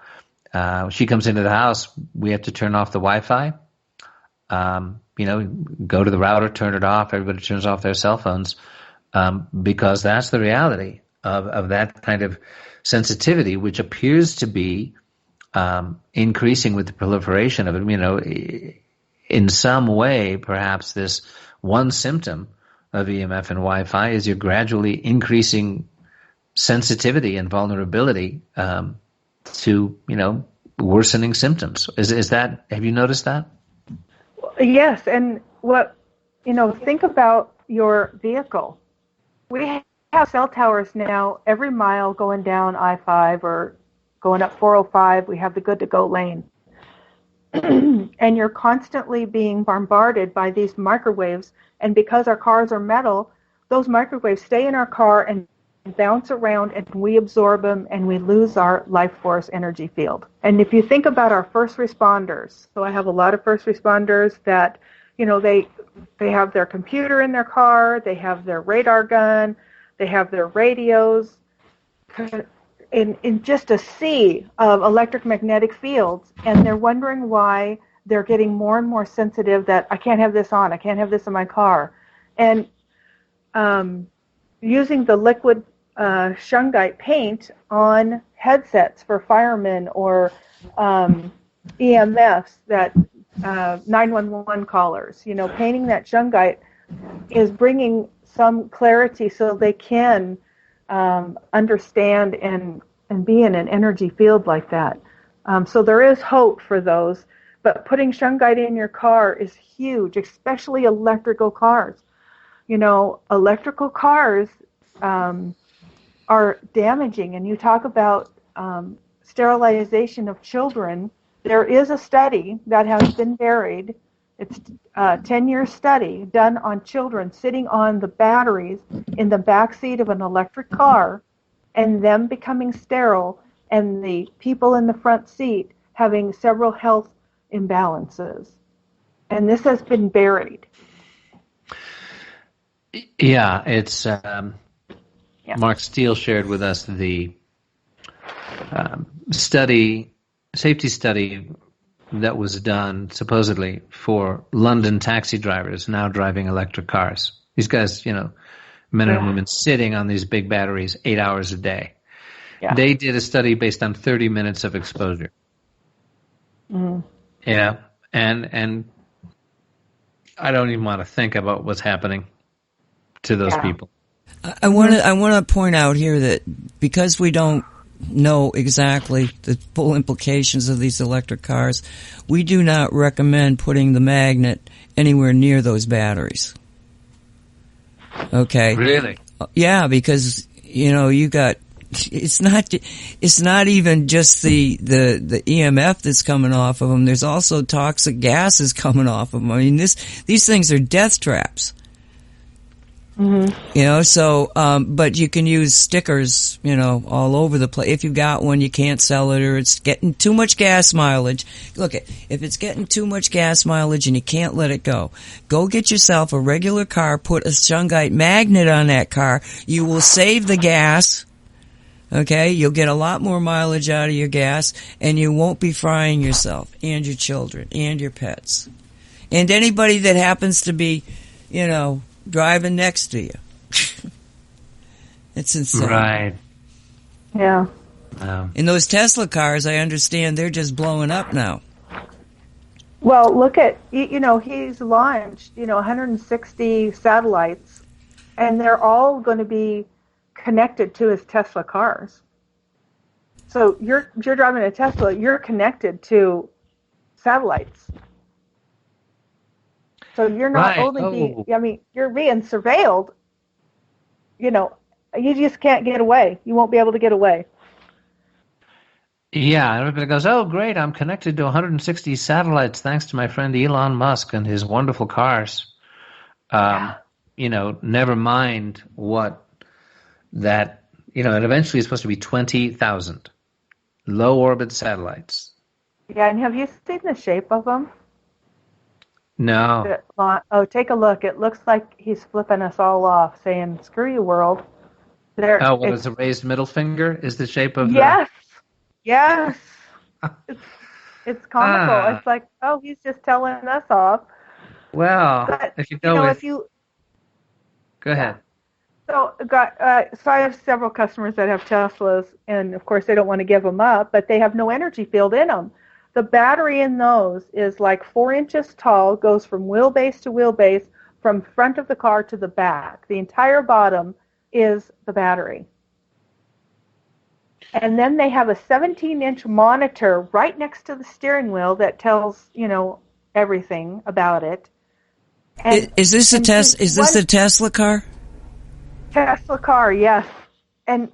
she comes into the house, we have to turn off the Wi-Fi, go to the router, turn it off, everybody turns off their cell phones, because that's the reality of that kind of sensitivity, which appears to be increasing with the proliferation of it. In some way, perhaps this one symptom of EMF and Wi-Fi is you're gradually increasing sensitivity and vulnerability to, worsening symptoms. Is that, have you noticed that? Yes, and think about your vehicle. We have cell towers now every mile going down I-5 or going up 405. We have the good to go lane. And you're constantly being bombarded by these microwaves. And because our cars are metal, those microwaves stay in our car and bounce around, and we absorb them, and we lose our life force energy field. And if you think about our first responders, so I have a lot of first responders that, they have their computer in their car, they have their radar gun, They have their radios in just a sea of electromagnetic fields, and they're wondering why they're getting more and more sensitive that I can't have this on, I can't have this in my car. And using the liquid shungite paint on headsets for firemen or EMFs, that 911 callers, painting that shungite is bringing some clarity so they can understand and be in an energy field like that. So there is hope for those, but putting shungite in your car is huge, especially electrical cars. Electrical cars are damaging, and you talk about sterilization of children. There is a study that has been buried. It's a 10-year study done on children sitting on the batteries in the back seat of an electric car and them becoming sterile, and the people in the front seat having several health imbalances. And this has been buried. Yeah, it's Mark Steele shared with us the safety study that was done supposedly for London taxi drivers now driving electric cars. These guys, men and women sitting on these big batteries 8 hours a day. Yeah. They did a study based on 30 minutes of exposure. Mm-hmm. Yeah, and I don't even want to think about what's happening to those people. I want to point out here that because we don't know exactly the full implications of these electric cars, we do not recommend putting the magnet anywhere near those batteries. Okay. Really? Yeah, because you got it's not even just the EMF that's coming off of them. There's also toxic gases coming off of them. I mean, these things are death traps. Mm-hmm. So, but you can use stickers, all over the place. If you've got one, you can't sell it, or it's getting too much gas mileage. Look, if it's getting too much gas mileage and you can't let it go get yourself a regular car, put a shungite magnet on that car. You will save the gas. Okay, you'll get a lot more mileage out of your gas, and you won't be frying yourself and your children and your pets. And anybody that happens to be, driving next to you. It's insane. Right. Yeah. In those Tesla cars, I understand they're just blowing up now. Well, look at, he's launched, 160 satellites, and they're all going to be connected to his Tesla cars. So you're driving a Tesla, you're connected to satellites. So you're not you're being surveilled. You just can't get away. You won't be able to get away. Yeah, everybody goes, oh, great, I'm connected to 160 satellites thanks to my friend Elon Musk and his wonderful cars. Never mind what that, and eventually it's supposed to be 20,000 low-orbit satellites. Yeah, and have you seen the shape of them? No. Oh, take a look. It looks like he's flipping us all off, saying, screw you, world. What is a raised middle finger? Is the shape of Yes. It's comical. It's like, oh, he's just telling us off. Well, but, if you go Go ahead. So I have several customers that have Teslas, and of course they don't want to give them up, but they have no energy field in them. The battery in those is like 4 inches tall, goes from wheelbase to wheelbase, from front of the car to the back. The entire bottom is the battery. And then they have a 17-inch monitor right next to the steering wheel that tells, everything about it. And, is this a Tesla car? Tesla car, yes. And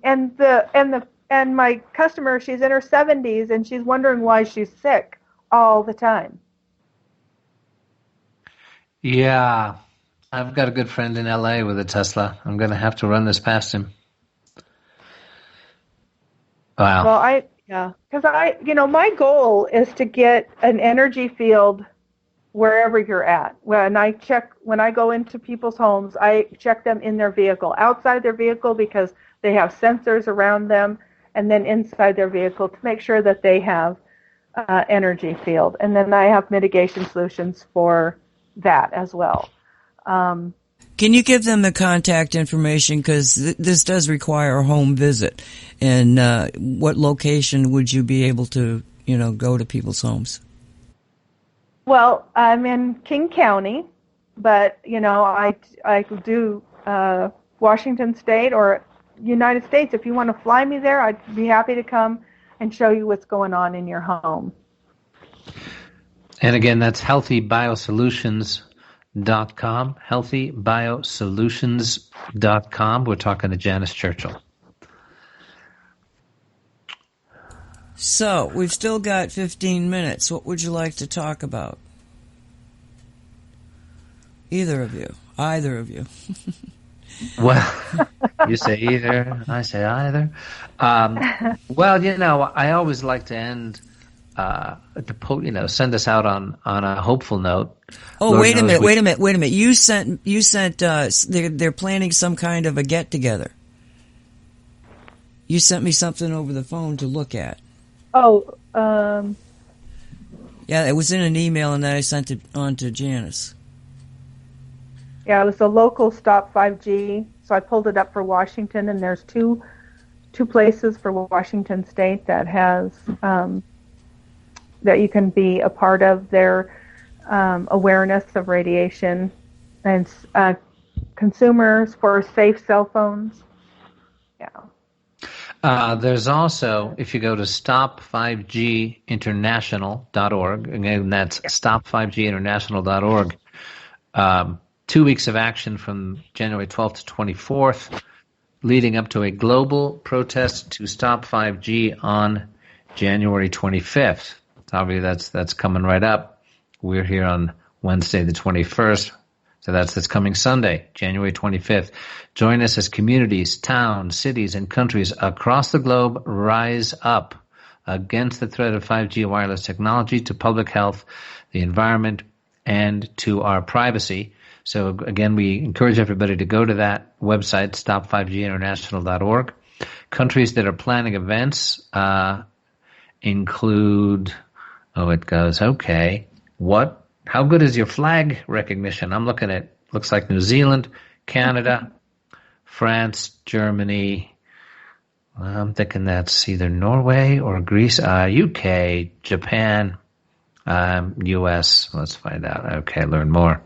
my customer, she's in her 70s, and she's wondering why she's sick all the time. Yeah. I've got a good friend in LA with a Tesla. I'm going to have to run this past him. Wow. Well, because my goal is to get an energy field wherever you're at. When I go into people's homes, I check them in their vehicle, outside their vehicle because they have sensors around them, and then inside their vehicle to make sure that they have energy field. And then I have mitigation solutions for that as well. Can you give them the contact information? Because this does require a home visit. And what location would you be able to, go to people's homes? Well, I'm in King County, but, I could do Washington State or United States. If you want to fly me there, I'd be happy to come and show you what's going on in your home. And again, that's healthybiosolutions.com, healthybiosolutions.com. We're talking to Janice Churchill. So, we've still got 15 minutes. What would you like to talk about? Either of you. Well, you say either, I say either. Well, I always like to end, send us out on a hopeful note. Oh, Lord wait a minute. You sent, they're planning some kind of a get together. You sent me something over the phone to look at. Oh, yeah, it was in an email and then I sent it on to Janice. Yeah, it was a local Stop 5G, so I pulled it up for Washington, and there's two places for Washington State that has that you can be a part of their awareness of radiation and consumers for safe cell phones. Yeah. There's also, if you go to stop5ginternational.org, again, that's stop5ginternational.org, 2 weeks of action from January 12th to 24th, leading up to a global protest to stop 5G on January 25th. Obviously, that's coming right up. We're here on Wednesday the 21st, so that's coming Sunday, January 25th. Join us as communities, towns, cities, and countries across the globe rise up against the threat of 5G wireless technology to public health, the environment, and to our privacy. So again, we encourage everybody to go to that website, stop5ginternational.org. Countries that are planning events include, how good is your flag recognition? I'm looking at, looks like New Zealand, Canada, France, Germany. I'm thinking that's either Norway or Greece, UK, Japan, U.S. Let's find out. Okay, learn more.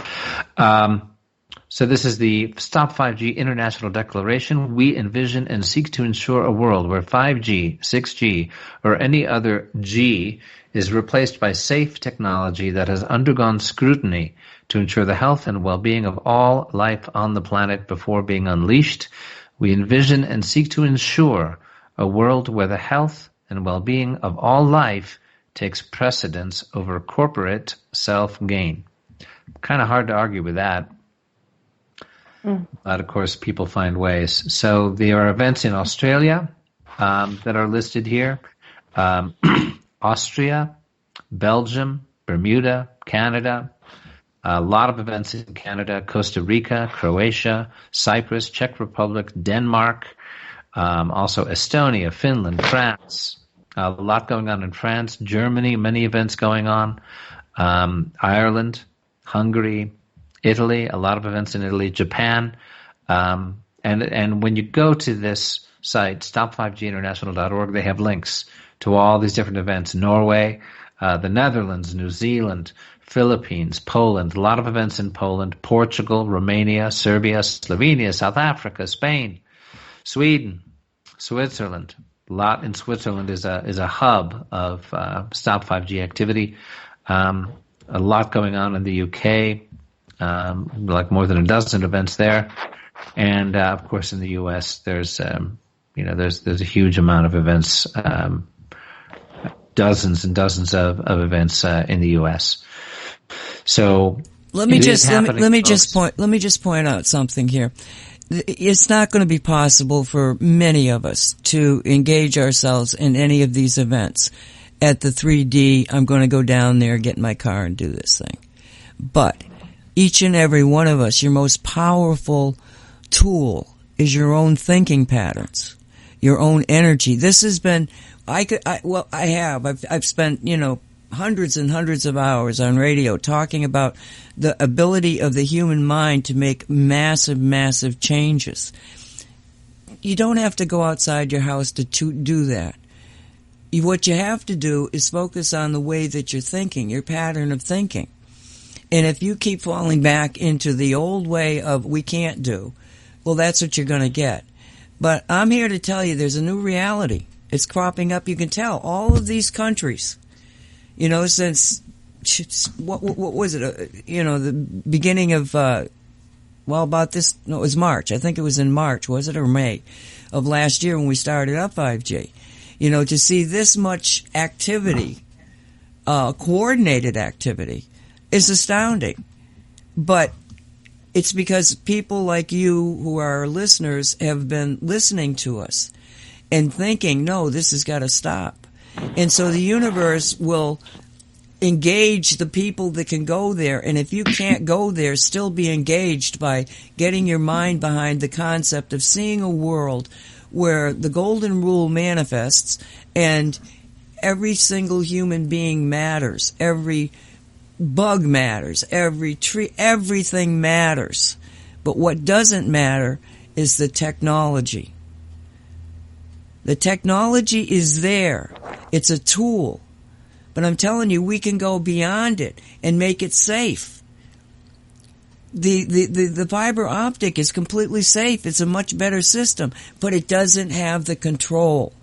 So this is the Stop 5G International Declaration. We envision and seek to ensure a world where 5G, 6G, or any other G is replaced by safe technology that has undergone scrutiny to ensure the health and well-being of all life on the planet before being unleashed. We envision and seek to ensure a world where the health and well-being of all life takes precedence over corporate self-gain. Kind of hard to argue with that. But, of course, people find ways. So there are events in Australia that are listed here. Austria, Belgium, Bermuda, Canada. A lot of events in Canada, Costa Rica, Croatia, Cyprus, Czech Republic, Denmark, also Estonia, Finland, France. A lot going on in France, Germany, many events going on, Ireland, Hungary, Italy, a lot of events in Italy, Japan. And when you go to this site, stop5ginternational.org, they have links to all these different events. Norway, the Netherlands, New Zealand, Philippines, Poland, a lot of events in Poland, Portugal, Romania, Serbia, Slovenia, South Africa, Spain, Sweden, Switzerland. A lot in Switzerland is a hub of Stop 5G activity. A lot going on in the UK, like more than a dozen events there, and of course in the US there's a huge amount of events, dozens and dozens of events in the US. So let me just point out something here. It's not going to be possible for many of us to engage ourselves in any of these events. At the 3D, I'm going to go down there, get in my car, and do this thing. But each and every one of us, your most powerful tool is your own thinking patterns, your own energy. This has been, I've spent, hundreds and hundreds of hours on radio talking about the ability of the human mind to make massive, massive changes. You don't have to go outside your house to do that. What you have to do is focus on the way that you're thinking, your pattern of thinking. And if you keep falling back into the old way of we can't do, well, that's what you're going to get. But I'm here to tell you there's a new reality. It's cropping up. You can tell all of these countries, since, what was it, the beginning of, about this, no, it was March. I think it was in March, was it, or May of last year when we started up 5G. To see this much activity, coordinated activity, is astounding. But it's because people like you who are our listeners have been listening to us and thinking, no, this has got to stop. And so the universe will engage the people that can go there. And if you can't go there, still be engaged by getting your mind behind the concept of seeing a world where the golden rule manifests and every single human being matters. Every bug matters. Every tree, everything matters. But what doesn't matter is the technology. The technology is there. It's a tool. But I'm telling you, we can go beyond it and make it safe. The fiber optic is completely safe. It's a much better system, but it doesn't have the control.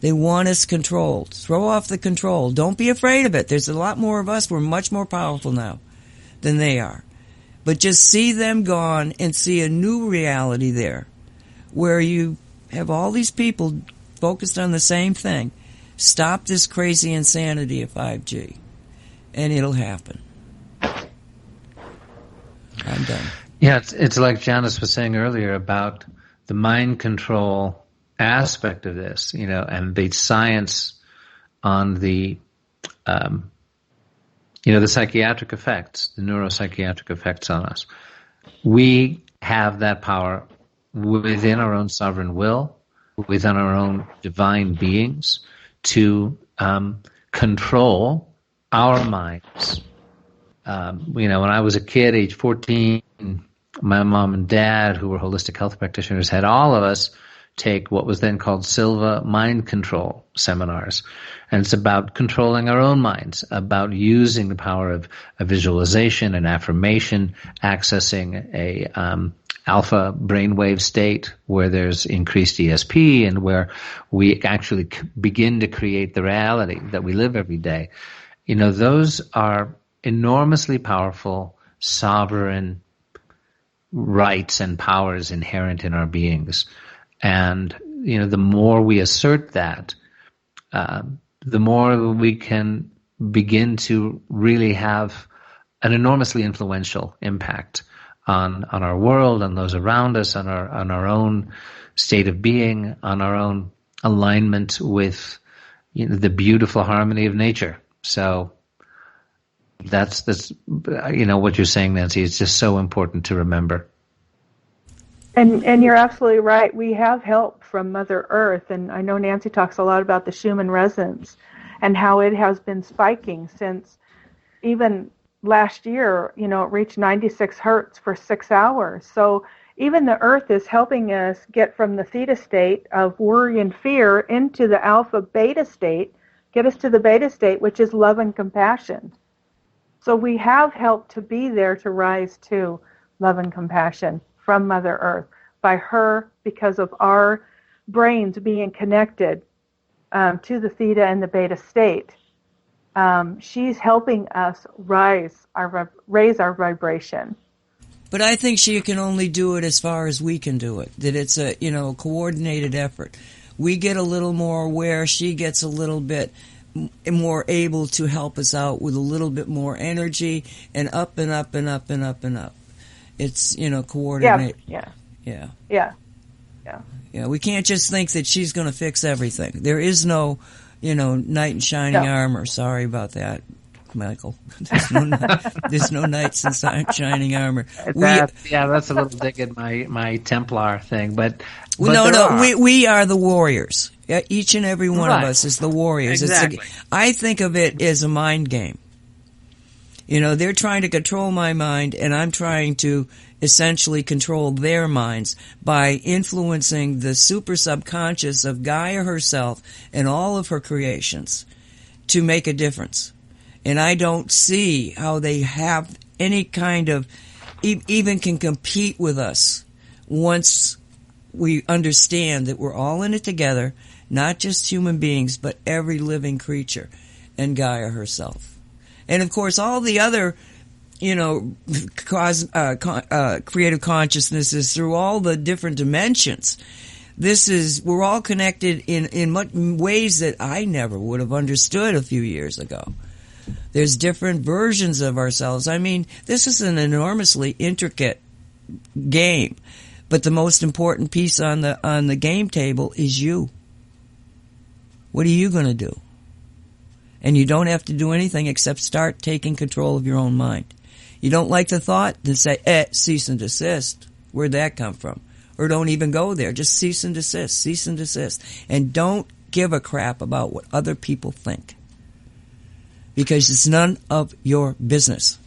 They want us controlled. Throw off the control. Don't be afraid of it. There's a lot more of us. We're much more powerful now than they are. But just see them gone and see a new reality there where you have all these people focused on the same thing. Stop this crazy insanity of 5G, and it'll happen. I'm done. Yeah, it's like Janice was saying earlier about the mind control aspect of this, and the science on the, the psychiatric effects, the neuropsychiatric effects on us. We have that power within our own sovereign will, within our own divine beings, to control our minds. When I was a kid, age 14, my mom and dad, who were holistic health practitioners, had all of us take what was then called Silva mind control seminars. And it's about controlling our own minds, about using the power of visualization and affirmation, accessing a alpha brainwave state where there's increased ESP and where we actually begin to create the reality that we live every day. Those are enormously powerful, sovereign rights and powers inherent in our beings. And, the more we assert that, the more we can begin to really have an enormously influential impact on our world, on those around us, on our own state of being, on our own alignment with the beautiful harmony of nature. So that's what you're saying, Nancy. It's just so important to remember. And you're absolutely right. We have help from Mother Earth, and I know Nancy talks a lot about the Schumann resonance and how it has been spiking since even last year. It reached 96 hertz for 6 hours. So even the Earth is helping us get from the theta state of worry and fear into the alpha beta state, get us to the beta state, which is love and compassion. So we have help to be there to rise to love and compassion from Mother Earth by her, because of our brains being connected to the theta and the beta state. She's helping us raise our vibration. But I think she can only do it as far as we can do it. That it's a coordinated effort. We get a little more aware. She gets a little bit more able to help us out with a little bit more energy, and up and up and up and up and up. It's, coordinate. Yeah. We can't just think that she's going to fix everything. There is no, knight in shining armor. Sorry about that. Michael. There's no knights in shining armor. That's a little dig at my Templar thing, but we are the warriors. Each and every one of us is the warriors. Exactly. I think of it as a mind game. They're trying to control my mind, and I'm trying to essentially control their minds by influencing the super subconscious of Gaia herself and all of her creations to make a difference. And I don't see how they have any kind of, even can compete with us once we understand that we're all in it together, not just human beings, but every living creature and Gaia herself. And of course, all the other, creative consciousnesses through all the different dimensions. We're all connected in ways that I never would have understood a few years ago. There's different versions of ourselves. I mean, this is an enormously intricate game, but the most important piece on the game table is you. What are you going to do? And you don't have to do anything except start taking control of your own mind. You don't like the thought? Then say, cease and desist. Where'd that come from? Or don't even go there. Just cease and desist. And don't give a crap about what other people think. Because it's none of your business.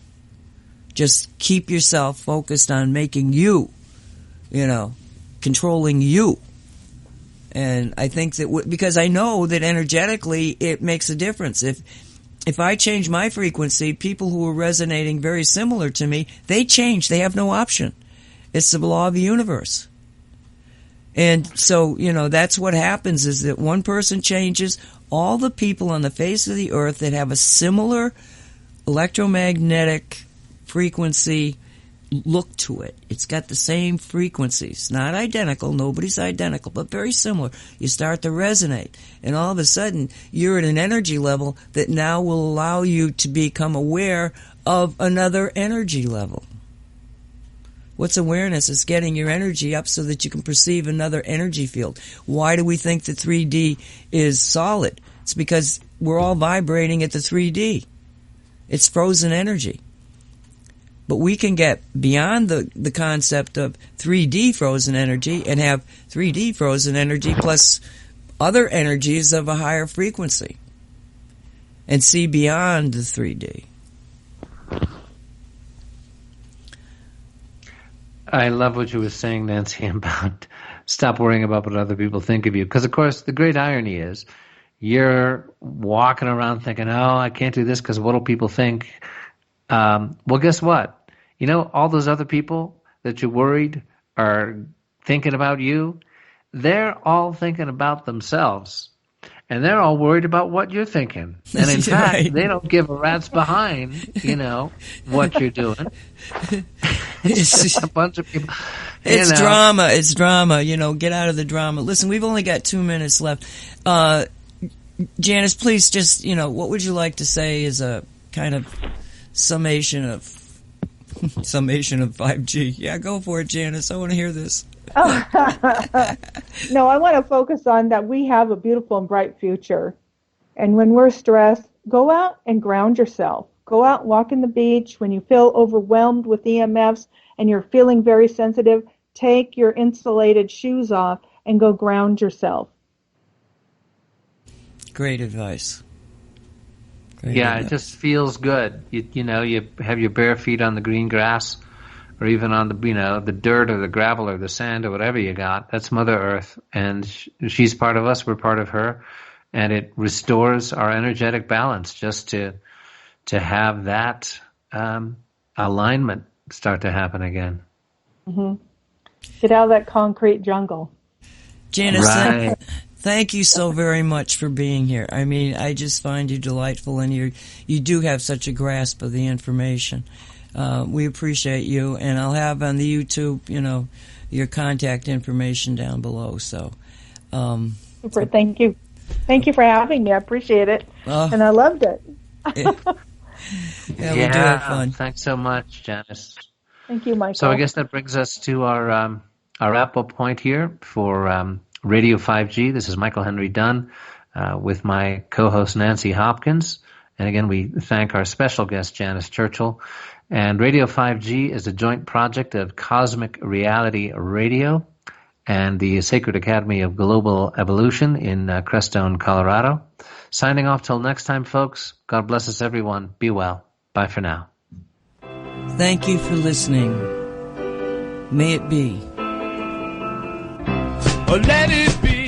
Just keep yourself focused on making you, controlling you. And I think that because I know that energetically it makes a difference. If I change my frequency, people who are resonating very similar to me, they change. They have no option. It's the law of the universe. And so, that's what happens is that one person changes. All the people on the face of the earth that have a similar electromagnetic frequency look to it. It's got the same frequencies. Not identical. Nobody's identical, but very similar. You start to resonate. And all of a sudden, you're at an energy level that now will allow you to become aware of another energy level. What's awareness? It's getting your energy up so that you can perceive another energy field. Why do we think that 3D is solid? It's because we're all vibrating at the 3D. It's frozen energy. But we can get beyond the concept of 3D frozen energy and have 3D frozen energy plus other energies of a higher frequency and see beyond the 3D. I love what you were saying, Nancy, about stop worrying about what other people think of you. Because, of course, the great irony is you're walking around thinking, I can't do this because what will people think? Well, guess what? All those other people that you're worried are thinking about you, they're all thinking about themselves. And they're all worried about what you're thinking. And in fact, they don't give a rat's behind, what you're doing. It's just a bunch of people. It's drama. It's drama. Get out of the drama. Listen, we've only got 2 minutes left. Janice, please just, what would you like to say as a kind of summation of 5G? Yeah, go for it, Janice. I want to hear this. No, I want to focus on that we have a beautiful and bright future. And when we're stressed, go out and ground yourself. Go out and walk in the beach. When you feel overwhelmed with EMFs and you're feeling very sensitive, take your insulated shoes off and go ground yourself. Great advice. It just feels good. You have your bare feet on the green grass, or even on the dirt or the gravel or the sand or whatever you got. That's Mother Earth, and she's part of us. We're part of her, and it restores our energetic balance just to have that alignment start to happen again. Mm-hmm. Get out of that concrete jungle. Janice, right. Thank you so very much for being here. I mean, I just find you delightful, and you do have such a grasp of the information. We appreciate you, and I'll have on the YouTube, your contact information down below. So, super. Thank you. Thank you for having me. I appreciate it, and I loved it. Yeah, we do have fun. Thanks so much, Janice. Thank you, Michael. So I guess that brings us to our wrap-up point here for Radio 5G. This is Michael Henry Dunn with my co-host Nancy Hopkins. And again, we thank our special guest, Janice Churchill. And Radio 5G is a joint project of Cosmic Reality Radio and the Sacred Academy of Global Evolution in Crestone, Colorado. Signing off till next time, folks. God bless us, everyone. Be well. Bye for now. Thank you for listening. May it be. Let it be.